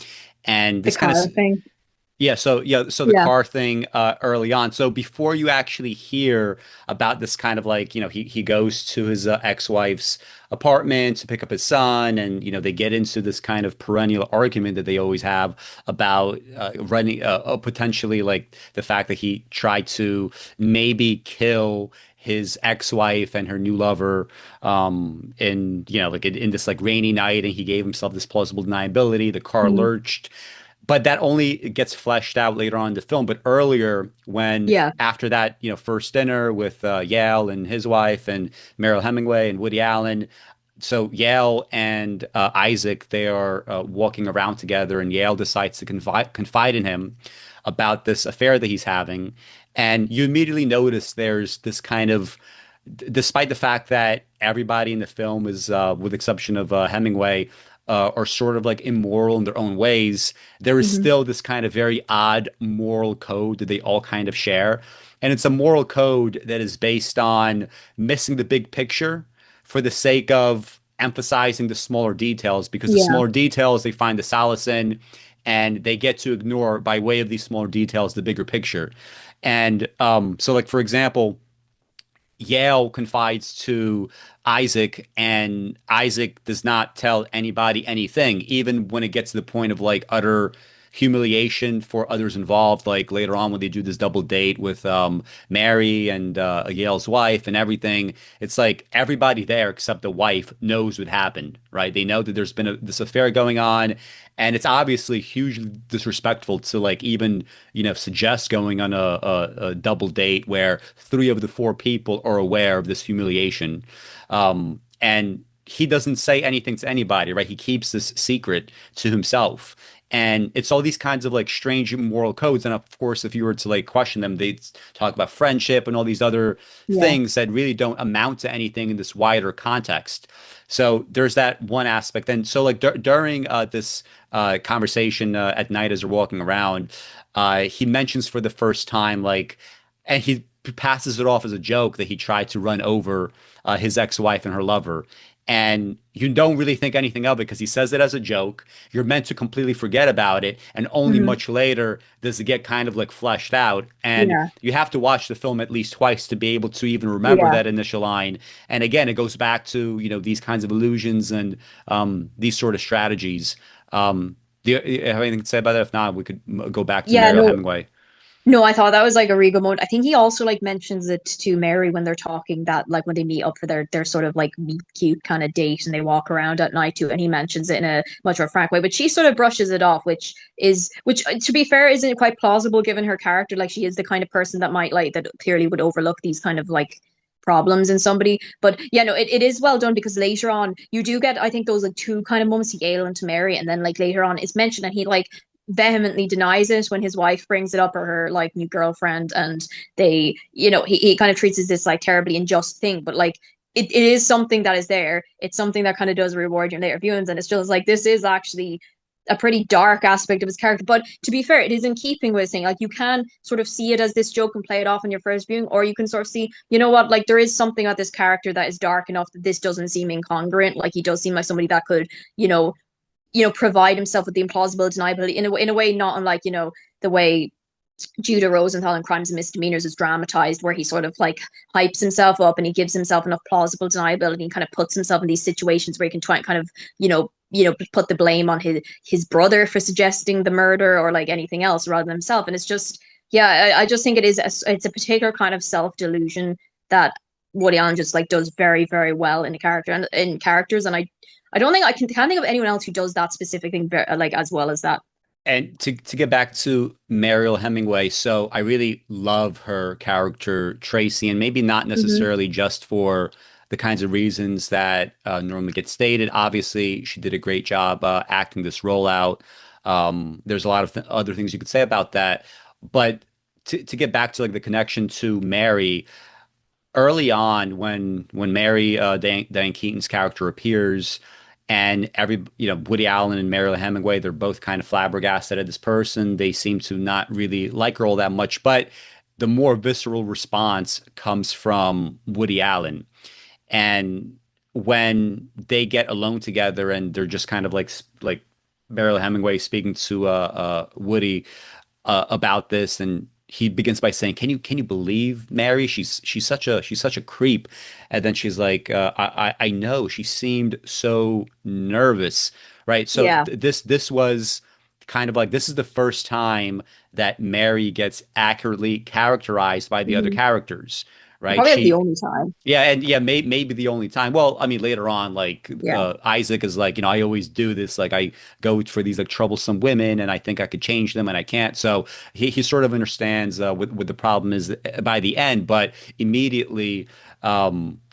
and the this kind of thing. So the car thing early on. So before you actually hear about this kind of like, he goes to his ex-wife's apartment to pick up his son, and they get into this kind of perennial argument that they always have about running potentially like the fact that he tried to maybe kill his ex-wife and her new lover in like in this like rainy night, and he gave himself this plausible deniability. The car lurched. But that only gets fleshed out later on in the film. But earlier, when after that, first dinner with Yale and his wife and Mariel Hemingway and Woody Allen, So Yale and Isaac, they are walking around together, and Yale decides to confide in him about this affair that he's having. And you immediately notice there's this kind of, despite the fact that everybody in the film is, with the exception of Hemingway, are sort of like immoral in their own ways, there is Hmm. still this kind of very odd moral code that they all kind of share. And it's a moral code that is based on missing the big picture for the sake of emphasizing the smaller details, because the Yeah. smaller details they find the solace in, and they get to ignore by way of these smaller details the bigger picture. And so, like for example, Yale confides to Isaac, and Isaac does not tell anybody anything, even when it gets to the point of like utter humiliation for others involved. Like later on, when they do this double date with Mary and Yale's wife and everything, it's like everybody there except the wife knows what happened, right? They know that there's been this affair going on, and it's obviously hugely disrespectful to like even suggest going on a double date where three of the four people are aware of this humiliation. And he doesn't say anything to anybody, right? He keeps this secret to himself. And it's all these kinds of like strange moral codes. And of course, if you were to like question them, they'd talk about friendship and all these other Yeah. things that really don't amount to anything in this wider context. So there's that one aspect. And so like during this conversation at night as they're walking around, he mentions for the first time, like, and he passes it off as a joke that he tried to run over his ex-wife and her lover. And you don't really think anything of it because he says it as a joke. You're meant to completely forget about it. And only Hmm. much later does it get kind of like fleshed out. And Yeah. you have to watch the film at least twice to be able to even remember Yeah. that initial line. And again, it goes back to, these kinds of illusions and these sort of strategies. Do you have anything to say about that? If not, we could go back to Yeah. Mariel No. Hemingway. No, I thought that was like a really good moment. I think he also like mentions it to Mary when they're talking, that like when they meet up for their sort of like meet cute kind of date and they walk around at night too, and he mentions it in a much more frank way. But she sort of brushes it off, which to be fair isn't quite plausible given her character. Like she is the kind of person that might like that clearly would overlook these kind of like problems in somebody. But yeah, no, it is well done because later on you do get, I think, those like two kind of moments to Yale and to Mary, and then like later on it's mentioned and he like vehemently denies it when his wife brings it up, or her like new girlfriend, and they, he kind of treats it as this like terribly unjust thing, but like it is something that is there. It's something that kind of does reward your later viewings, and it's just like this is actually a pretty dark aspect of his character. But to be fair, it is in keeping with saying like you can sort of see it as this joke and play it off in your first viewing, or you can sort of see, you know what, like there is something about this character that is dark enough that this doesn't seem incongruent. Like he does seem like somebody that could, you know, provide himself with the implausible deniability in a way not unlike, the way Judah Rosenthal in Crimes and Misdemeanors is dramatized, where he sort of like hypes himself up and he gives himself enough plausible deniability and kind of puts himself in these situations where he can try and kind of, put the blame on his brother for suggesting the murder or like anything else rather than himself. And it's just, yeah, I just think it's a particular kind of self-delusion that Woody Allen just like does very, very well in a character and in characters. And I don't think can't think of anyone else who does that specific thing like as well as that. And to get back to Mariel Hemingway, so I really love her character Tracy, and maybe not Hmm. necessarily just for the kinds of reasons that normally get stated. Obviously, she did a great job acting this role out. There's a lot of other things you could say about that, but to get back to like the connection to Mary, early on when Mary Diane Keaton's character appears, and Woody Allen and Mariel Hemingway, they're both kind of flabbergasted at this person. They seem to not really like her all that much, but the more visceral response comes from Woody Allen. And when they get alone together and they're just kind of like Mariel Hemingway speaking to Woody about this, and he begins by saying, "Can you believe Mary? She's such a creep." And then she's like, "I know. She seemed so nervous, right?" So Yeah. this was kind of like this is the first time that Mary gets accurately characterized by the other Hmm. characters, right? Probably like the only time. Yeah, and yeah, maybe the only time. Well, I mean, later on, like Yeah. Isaac is like, I always do this. Like, I go for these like troublesome women, and I think I could change them, and I can't. So he sort of understands what the problem is by the end, but immediately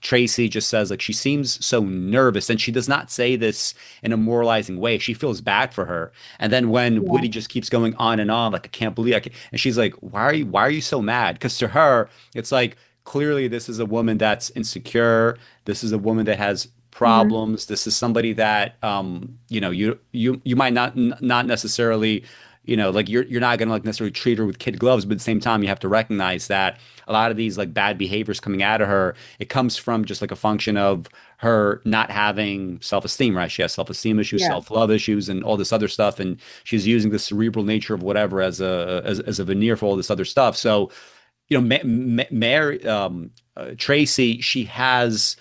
Tracy just says like she seems so nervous, and she does not say this in a moralizing way. She feels bad for her, and then when Yeah. Woody just keeps going on and on, like I can't believe, and she's like, why are you so mad? Because to her, it's like clearly this is a woman that's insecure. This is a woman that has Hmm. problems. This is somebody that you might not necessarily, like you're not gonna like necessarily treat her with kid gloves, but at the same time you have to recognize that a lot of these like bad behaviors coming out of her, it comes from just like a function of her not having self-esteem, right? She has self-esteem issues, Yeah. self-love issues, and all this other stuff, and she's using the cerebral nature of whatever as a veneer for all this other stuff. So Mary, Tracy, she has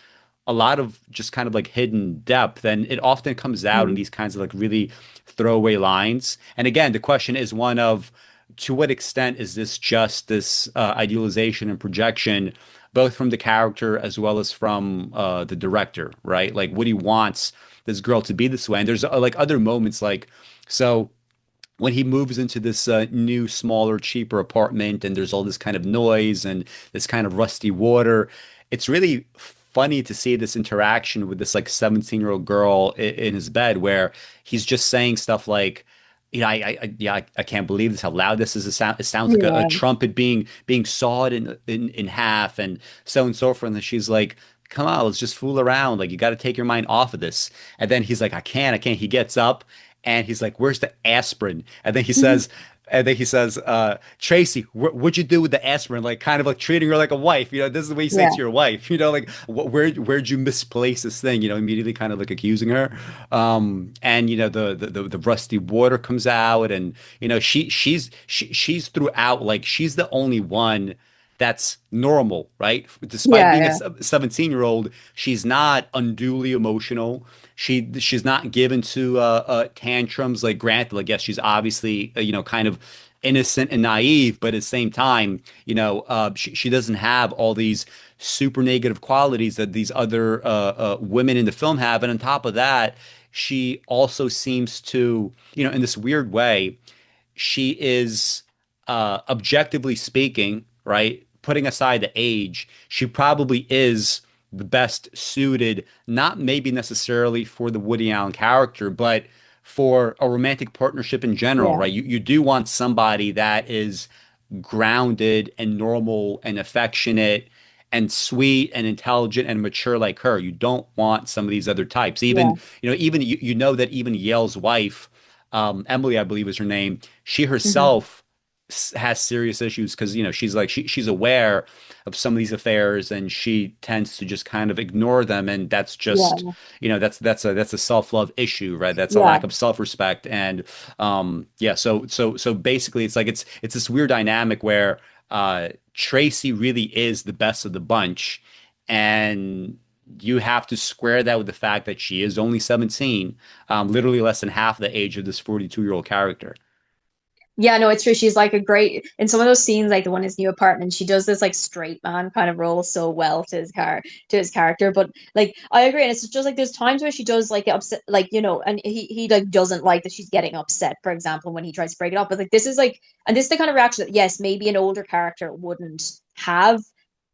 a lot of just kind of like hidden depth, and it often comes out in Mm. these kinds of like really throwaway lines. And again, the question is one of to what extent is this just this idealization and projection, both from the character as well as from the director, right? Like Woody wants this girl to be this way, and there's like other moments like so when he moves into this new, smaller, cheaper apartment, and there's all this kind of noise and this kind of rusty water, it's really funny to see this interaction with this like 17-year-old girl in his bed where he's just saying stuff like, I can't believe this, how loud this is. It sounds like a Yeah. trumpet being sawed in half and so on and so forth. And she's like, come on, let's just fool around. Like, you got to take your mind off of this. And then he's like, I can't. He gets up and he's like, "Where's the aspirin?" Tracy, what'd you do with the aspirin? Like, kind of like treating her like a wife. This is the way you say it Yeah. to your wife. Like, where'd you misplace this thing? Immediately kind of like accusing her. And the rusty water comes out, and she's throughout. Like, she's the only one that's normal, right? Despite Yeah. being a Yeah. 17-year-old, she's not unduly emotional. She's not given to tantrums. Like, granted, like yes, she's obviously kind of innocent and naive, but at the same time, she doesn't have all these super negative qualities that these other women in the film have. And on top of that, she also seems to, in this weird way, she is objectively speaking, right? Putting aside the age, she probably is the best suited, not maybe necessarily for the Woody Allen character, but for a romantic partnership in general, Yeah. right? You do want somebody that is grounded and normal and affectionate and sweet and intelligent and mature like her. You don't want some of these other types. Yeah. Even that even Yale's wife, Emily, I believe is her name, she Hmm. herself has serious issues because she's like she's aware of some of these affairs and she tends to just kind of ignore them, and that's just Yeah. that's a self-love issue, right? That's a Yeah. lack of self-respect. And yeah, so basically it's like it's this weird dynamic where Tracy really is the best of the bunch, and you have to square that with the fact that she is only 17, literally less than half the age of this 42-year-old character. Yeah, no, it's true. She's like a great in some of those scenes, like the one in his new apartment. She does this like straight man kind of role so well to his character. But like, I agree, and it's just like there's times where she does like get upset, like and he like doesn't like that she's getting upset. For example, when he tries to break it up, but like this is like, and this is the kind of reaction that yes, maybe an older character wouldn't have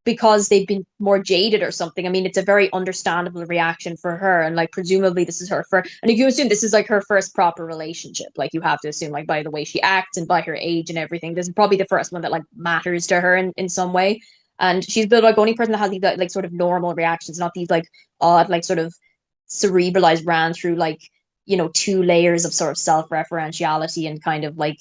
because they've been more jaded or something. I mean, it's a very understandable reaction for her, and like presumably this is her first. And if you assume this is like her first proper relationship, like you have to assume like by the way she acts and by her age and everything, this is probably the first one that like matters to her in some way. And she's the like only person that has these like sort of normal reactions, not these like odd like sort of cerebralized ran through like two layers of sort of self-referentiality and kind of like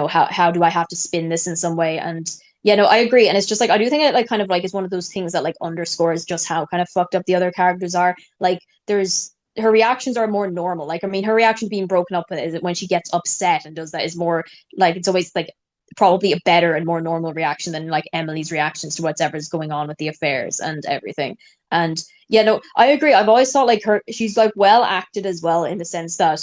how do I have to spin this in some way. And yeah, no, I agree. And it's just like I do think it like kind of like is one of those things that like underscores just how kind of fucked up the other characters are. Like there's her reactions are more normal. Like I mean, her reaction being broken up is when she gets upset and does that is more like it's always like probably a better and more normal reaction than like Emily's reactions to whatever's going on with the affairs and everything. And yeah, no, I agree. I've always thought like she's like well acted as well in the sense that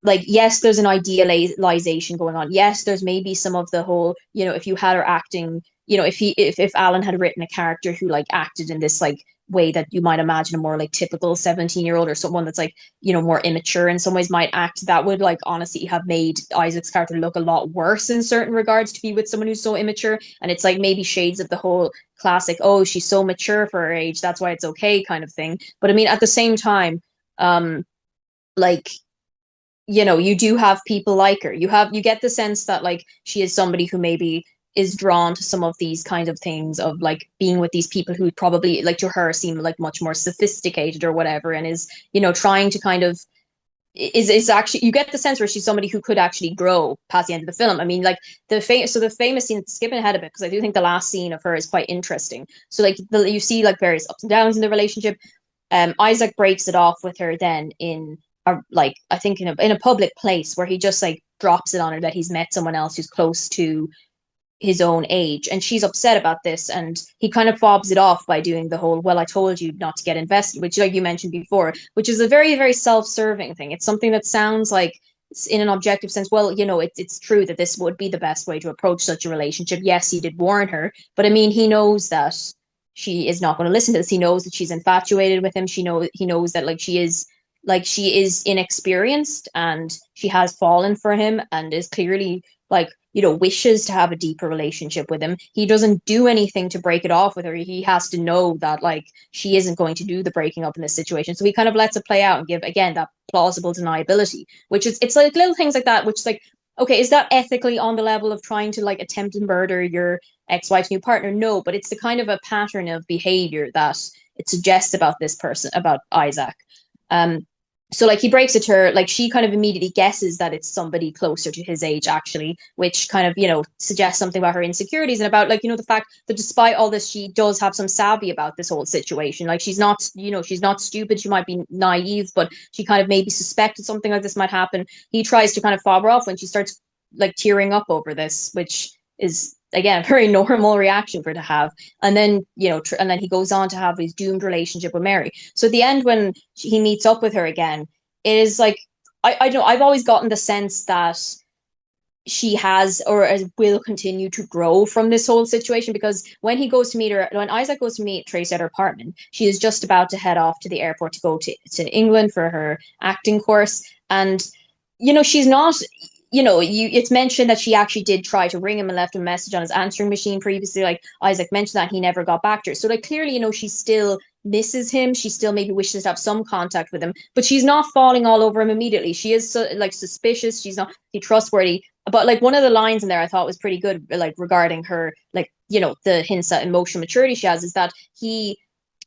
like yes there's an idealization going on, yes there's maybe some of the whole if you had her acting if Alan had written a character who like acted in this like way that you might imagine a more like typical 17-year-old or someone that's like, more immature in some ways might act, that would like honestly have made Isaac's character look a lot worse in certain regards to be with someone who's so immature. And it's like maybe shades of the whole classic, oh, she's so mature for her age, that's why it's okay kind of thing. But I mean, at the same time, like, you do have people like her. You get the sense that like she is somebody who maybe is drawn to some of these kind of things of like being with these people who probably like to her seem like much more sophisticated or whatever, and is, trying to kind of is actually, you get the sense where she's somebody who could actually grow past the end of the film. I mean, like the famous scene, skipping ahead a bit because I do think the last scene of her is quite interesting. So like you see like various ups and downs in the relationship. Isaac breaks it off with her then in like I think in a public place where he just like drops it on her that he's met someone else who's close to his own age, and she's upset about this, and he kind of fobs it off by doing the whole, well, I told you not to get invested, which like you mentioned before, which is a very, very self-serving thing. It's something that sounds like, in an objective sense, well, it's true that this would be the best way to approach such a relationship. Yes, he did warn her, but I mean, he knows that she is not going to listen to this. He knows that she's infatuated with him. He knows that she is inexperienced, and she has fallen for him, and is clearly like, wishes to have a deeper relationship with him. He doesn't do anything to break it off with her. He has to know that like she isn't going to do the breaking up in this situation. So he kind of lets it play out and give again that plausible deniability, which is, it's like little things like that, which is like, okay, is that ethically on the level of trying to like attempt to murder your ex-wife's new partner? No, but it's the kind of a pattern of behavior that it suggests about this person, about Isaac. So like he breaks it to her, like she kind of immediately guesses that it's somebody closer to his age actually, which kind of, suggests something about her insecurities and about like, the fact that despite all this, she does have some savvy about this whole situation. Like she's not, she's not stupid. She might be naive, but she kind of maybe suspected something like this might happen. He tries to kind of fob her off when she starts like tearing up over this, which is again a very normal reaction for her to have. And then and then he goes on to have his doomed relationship with Mary. So at the end, when he meets up with her again, it is like, I don't know, I've always gotten the sense that she has or will continue to grow from this whole situation, because when Isaac goes to meet Tracy at her apartment, she is just about to head off to the airport to go to England for her acting course. And she's not, it's mentioned that she actually did try to ring him and left him a message on his answering machine previously. Like Isaac mentioned that he never got back to her. So like clearly, she still misses him. She still maybe wishes to have some contact with him, but she's not falling all over him immediately. She is like suspicious. She's not trustworthy. But like one of the lines in there I thought was pretty good, like regarding her, like, the hints at emotional maturity she has, is that he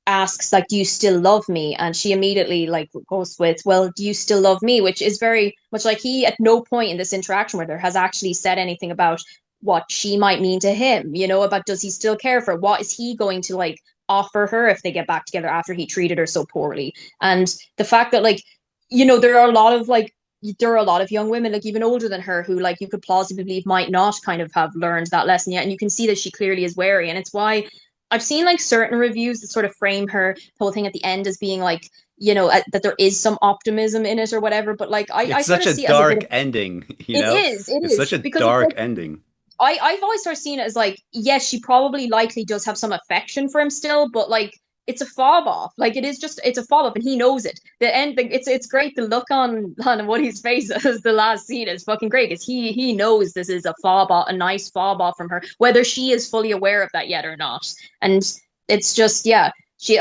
asks like, do you still love me? And she immediately like goes with, well, do you still love me? Which is very much like he at no point in this interaction with her has actually said anything about what she might mean to him, about does he still care for her? What is he going to like offer her if they get back together after he treated her so poorly? And the fact that like, there are a lot of young women, like even older than her, who like you could plausibly believe might not kind of have learned that lesson yet. And you can see that she clearly is wary. And it's why I've seen like certain reviews that sort of frame her whole thing at the end as being like, that there is some optimism in it or whatever. But like, I It's sort such of a see it as a bit dark of, ending, it is, It's such a because it's dark like, ending. I've always sort of seen it as like, yes, she probably likely does have some affection for him still, but like it's a fob off. Like it's a fob off, and he knows it. The end, it's great. The look on Woody's face as the last scene is fucking great, because he knows this is a fob off, a nice fob off from her, whether she is fully aware of that yet or not. And it's just, yeah,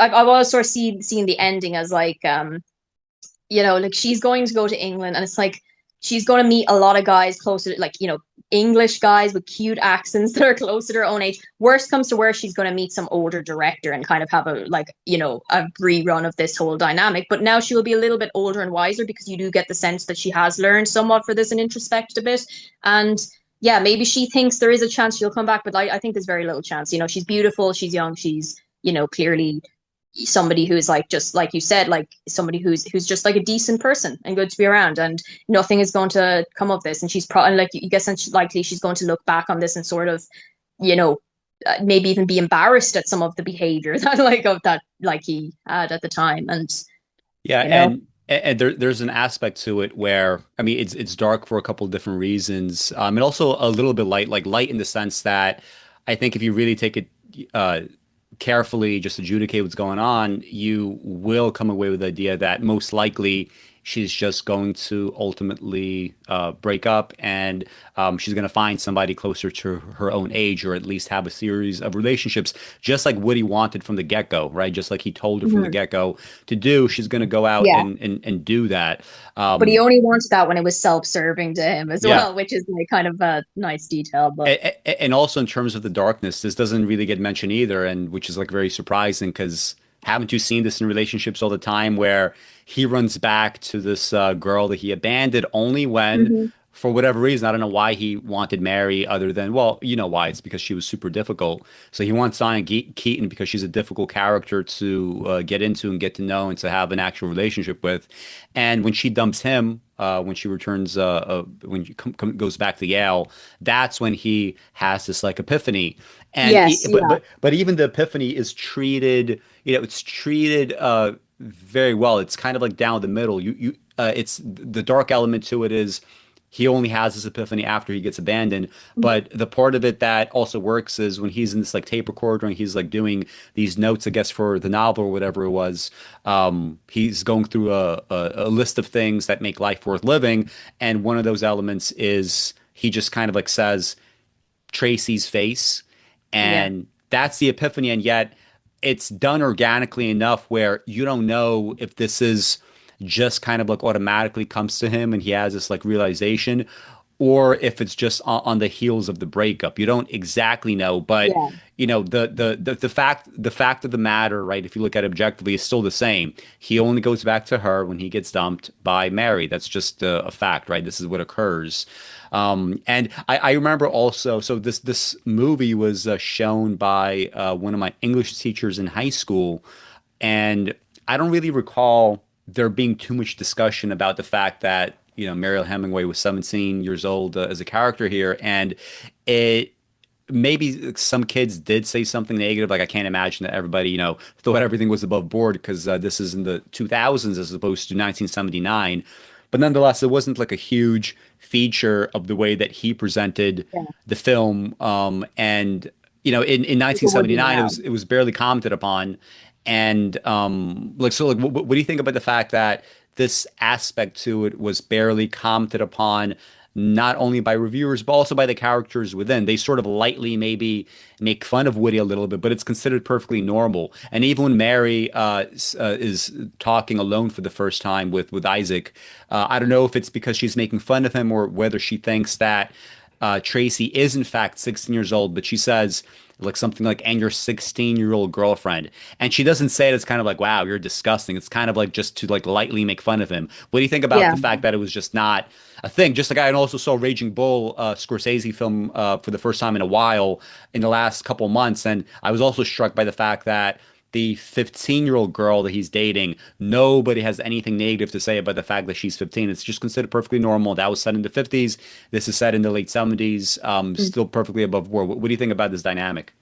I've always sort of seen the ending as like, like she's going to go to England, and it's like she's going to meet a lot of guys closer to, like, English guys with cute accents that are closer to her own age. Worst comes to worst, she's going to meet some older director and kind of have a like, a rerun of this whole dynamic. But now she will be a little bit older and wiser, because you do get the sense that she has learned somewhat for this and introspected a bit. And yeah, maybe she thinks there is a chance she'll come back, but I think there's very little chance. She's beautiful, she's young, she's, clearly somebody who's like, just like you said, like somebody who's just like a decent person and good to be around, and nothing is going to come of this. And she's probably like, you guess, likely she's going to look back on this and sort of, maybe even be embarrassed at some of the behavior that like he had at the time. And Yeah, you know and there's an aspect to it where, I mean, it's dark for a couple of different reasons, and also a little bit light in the sense that I think if you really take it carefully, just adjudicate what's going on, you will come away with the idea that most likely she's just going to ultimately break up, and she's going to find somebody closer to her own age, or at least have a series of relationships, just like Woody wanted from the get-go, right? Just like he told her from the Mhm. get-go to do, she's going to go out Yeah. and do that. But he Um, only wants that when it was self-serving to him as yeah. well, which is like kind of a nice detail. But And also in terms of the darkness, this doesn't really get mentioned either, and which is like very surprising because haven't you seen this in relationships all the time where he runs back to this girl that he abandoned only when, Mhm. for whatever reason, I don't know why he wanted Mary other than, well, you know why, it's because she was super difficult. So he wants Diane Keaton because she's a difficult character to get into and get to know and to have an actual relationship with. And when she dumps him, when she returns, when she goes back to Yale, that's when he has this like epiphany. And yes, yeah, but even the epiphany is treated, it's treated very well. It's kind of like down the middle. It's the dark element to it is he only has this epiphany after he gets abandoned. Mhm. But the part of it that also works is when he's in this like tape recorder and he's like doing these notes, I guess, for the novel or whatever it was. He's going through a list of things that make life worth living. And one of those elements is he just kind of like says Tracy's face. Yeah. And that's the epiphany. And yet it's done organically enough where you don't know if this is just kind of like automatically comes to him and he has this like realization, or if it's just on the heels of the breakup. You don't exactly know, but Yeah. the fact of the matter, right? If you look at it objectively, is still the same. He only goes back to her when he gets dumped by Mary. That's just a fact, right? This is what occurs. And I remember also, so this movie was shown by one of my English teachers in high school, and I don't really recall there being too much discussion about the fact that Mariel Hemingway was 17 years old as a character here, and it maybe some kids did say something negative. Like I can't imagine that everybody thought everything was above board because this is in the 2000s as opposed to 1979. But nonetheless, it wasn't like a huge feature of the way that he presented Yeah. the film. And in It would be 1979, it now. was it was barely commented upon. And what do you think about the fact that this aspect to it was barely commented upon, not only by reviewers but also by the characters within? They sort of lightly maybe make fun of Woody a little bit, but it's considered perfectly normal. And even when Mary is talking alone for the first time with Isaac, I don't know if it's because she's making fun of him or whether she thinks that Tracy is in fact 16 years old, but she says like something like, and your 16-year-old girlfriend. And she doesn't say it as kind of like, wow, you're disgusting. It's kind of like just to like lightly make fun of him. What do you think about Yeah. the fact that it was just not a thing? Just like I also saw Raging Bull, Scorsese film, for the first time in a while in the last couple months. And I was also struck by the fact that the 15-year-old girl that he's dating, nobody has anything negative to say about the fact that she's 15. It's just considered perfectly normal. That was set in the 50s. This is set in the late 70s, still perfectly above board. What do you think about this dynamic?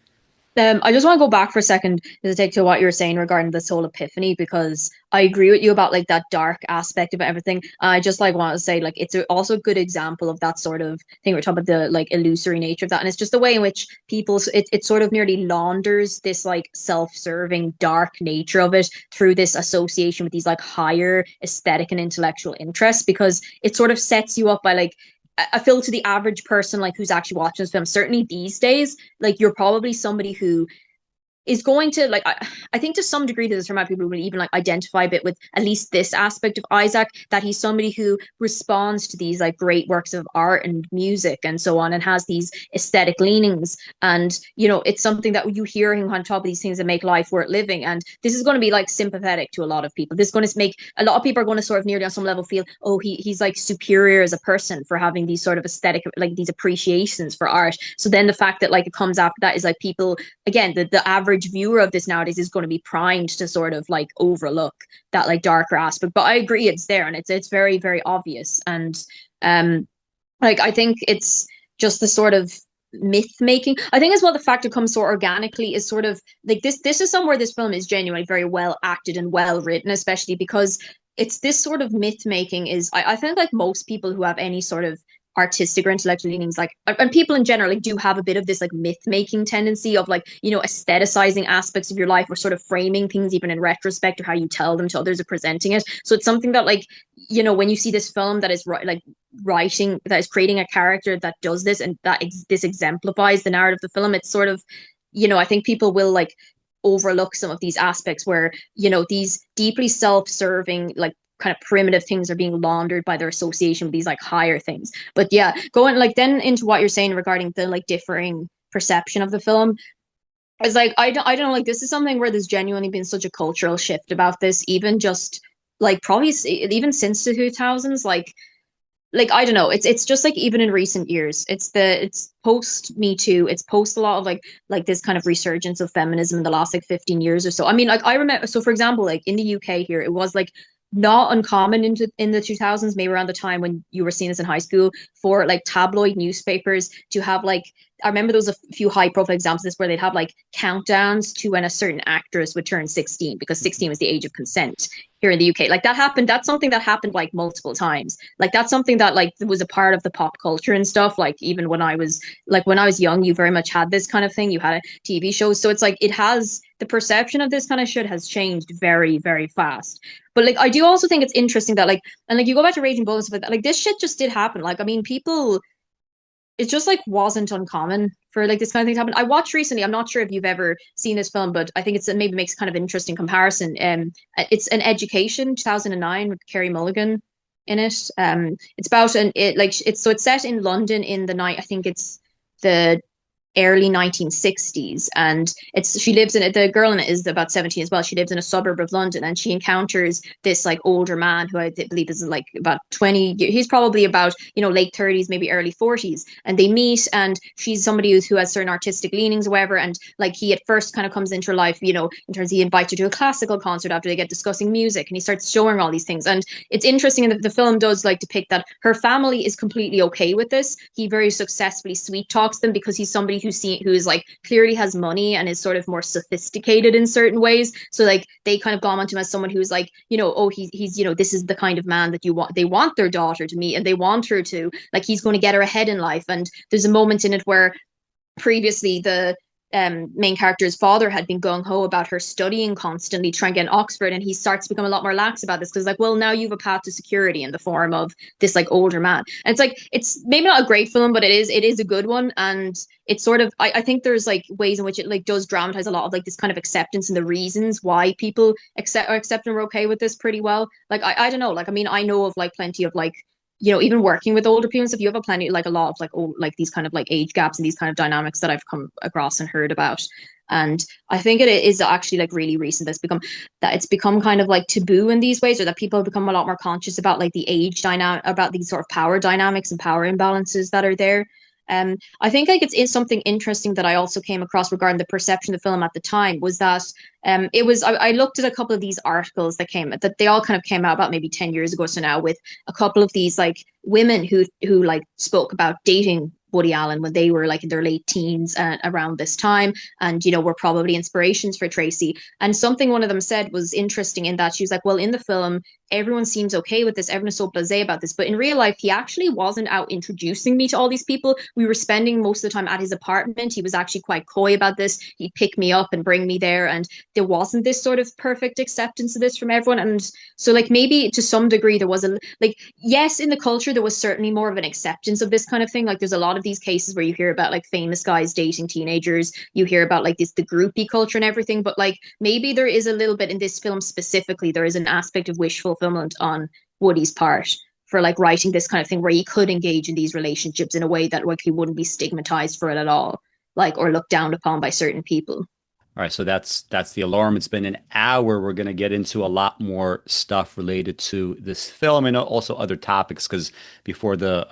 I just want to go back for a second to take to what you were saying regarding this whole epiphany, because I agree with you about like that dark aspect of everything. I just like want to say like it's also a good example of that sort of thing. We're talking about the like illusory nature of that, and it's just the way in which it sort of nearly launders this like self-serving dark nature of it through this association with these like higher aesthetic and intellectual interests, because it sort of sets you up by like I feel to the average person like who's actually watching this film, certainly these days, like you're probably somebody who is going to like I think to some degree there's some people who will even like identify a bit with at least this aspect of Isaac, that he's somebody who responds to these like great works of art and music and so on and has these aesthetic leanings, and it's something that you hear him on top of these things that make life worth living, and this is going to be like sympathetic to a lot of people. This is going to make a lot of people are going to sort of nearly on some level feel, oh, he's like superior as a person for having these sort of aesthetic like these appreciations for art. So then the fact that like it comes after that is like people, again, the average viewer of this nowadays is going to be primed to sort of like overlook that like darker aspect. But I agree, it's there and it's very, very obvious. And like I think it's just the sort of myth making. I think as well the fact it comes so organically is sort of like this is somewhere this film is genuinely very well acted and well written, especially because it's this sort of myth making is I think like most people who have any sort of artistic or intellectual leanings, like, and people in general like do have a bit of this like myth making tendency of like, you know, aestheticizing aspects of your life or sort of framing things even in retrospect or how you tell them to others or presenting it. So it's something that like, you know, when you see this film that is like writing, that is creating a character that does this and that this exemplifies the narrative of the film, it's sort of, you know, I think people will like overlook some of these aspects where, you know, these deeply self-serving like kind of primitive things are being laundered by their association with these like higher things. But yeah, going like then into what you're saying regarding the like differing perception of the film, it's like I don't know, like this is something where there's genuinely been such a cultural shift about this, even just like probably even since the 2000s, like I don't know, it's just like even in recent years, it's post Me Too, it's post a lot of like this kind of resurgence of feminism in the last like 15 years or so. I mean, like I remember, so for example, like in the UK here, it was like not uncommon in the 2000s, maybe around the time when you were seeing this in high school, for like tabloid newspapers to have like, I remember there was a few high profile examples of this where they'd have like countdowns to when a certain actress would turn 16 because 16 was the age of consent here in the UK. Like that happened. That's something that happened like multiple times. Like that's something that like was a part of the pop culture and stuff. Like even when I was young, you very much had this kind of thing. You had a TV show. So it's like it has the perception of this kind of shit has changed very, very fast. But like I do also think it's interesting that like, and like you go back to Raging Bull and stuff like that, like this shit just did happen. Like I mean people, it just like wasn't uncommon for like this kind of thing to happen. I watched recently, I'm not sure if you've ever seen this film, but I think it maybe makes kind of an interesting comparison. It's An Education, 2009, with Carey Mulligan in it. It's about it's set in London in the night. I think it's the early 1960s, and she lives in it, the girl in it is about 17 as well. She lives in a suburb of London, and she encounters this like older man who I believe is like about 20, he's probably about, you know, late 30s, maybe early 40s, and they meet, and she's somebody who has certain artistic leanings or whatever, and like he at first kind of comes into her life, you know, in terms he invites her to a classical concert after they get discussing music, and he starts showing her all these things. And it's interesting, and the film does like depict that her family is completely okay with this. He very successfully sweet talks them because he's somebody who is like clearly has money and is sort of more sophisticated in certain ways. So like they kind of glom onto him as someone who's like, you know, oh he's you know, this is the kind of man that they want their daughter to meet, and they want her to like, he's going to get her ahead in life. And there's a moment in it where previously the main character's father had been gung-ho about her studying constantly, trying to get in Oxford, and he starts to become a lot more lax about this because like, well, now you've a path to security in the form of this like older man. And it's like, it's maybe not a great film, but it is a good one. And it's sort of, I think there's like ways in which it like does dramatize a lot of like this kind of acceptance and the reasons why people accept and are okay with this pretty well. Like I don't know, like I mean, I know of like plenty of like, you know, even working with older people and stuff, you have a plenty, like a lot of like old, like these kind of like age gaps and these kind of dynamics that I've come across and heard about. And I think it is actually like really recent that it's become kind of like taboo in these ways, or that people have become a lot more conscious about like the age dynamic, about these sort of power dynamics and power imbalances that are there. I think like it's something interesting that I also came across regarding the perception of the film at the time was that it was I looked at a couple of these articles that they all kind of came out about maybe 10 years ago, so now, with a couple of these like women who like spoke about dating Woody Allen when they were like in their late teens around this time, and you know were probably inspirations for Tracy. And something one of them said was interesting in that she was like, well, in the film everyone seems okay with this, everyone's so blasé about this, but in real life he actually wasn't out introducing me to all these people. We were spending most of the time at his apartment. He was actually quite coy about this. He'd pick me up and bring me there, and there wasn't this sort of perfect acceptance of this from everyone. And so like maybe to some degree there was a like, yes, in the culture there was certainly more of an acceptance of this kind of thing. Like there's a lot of these cases where you hear about like famous guys dating teenagers, you hear about like the groupie culture and everything, but like maybe there is a little bit in this film specifically, there is an aspect of wish fulfillment on Woody's part for like writing this kind of thing where he could engage in these relationships in a way that like he wouldn't be stigmatized for it at all, like, or looked down upon by certain people. All right, so that's the alarm. It's been an hour. We're going to get into a lot more stuff related to this film and also other topics, because before the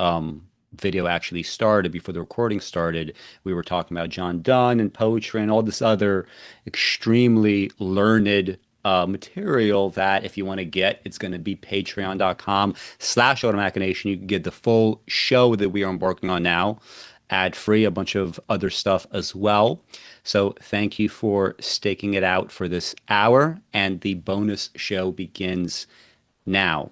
video actually started, before the recording started, we were talking about John Donne and poetry and all this other extremely learned material that if you want to get, it's going to be patreon.com/automachination. You can get the full show that we are embarking on now, ad free, a bunch of other stuff as well. So thank you for staking it out for this hour, and the bonus show begins now.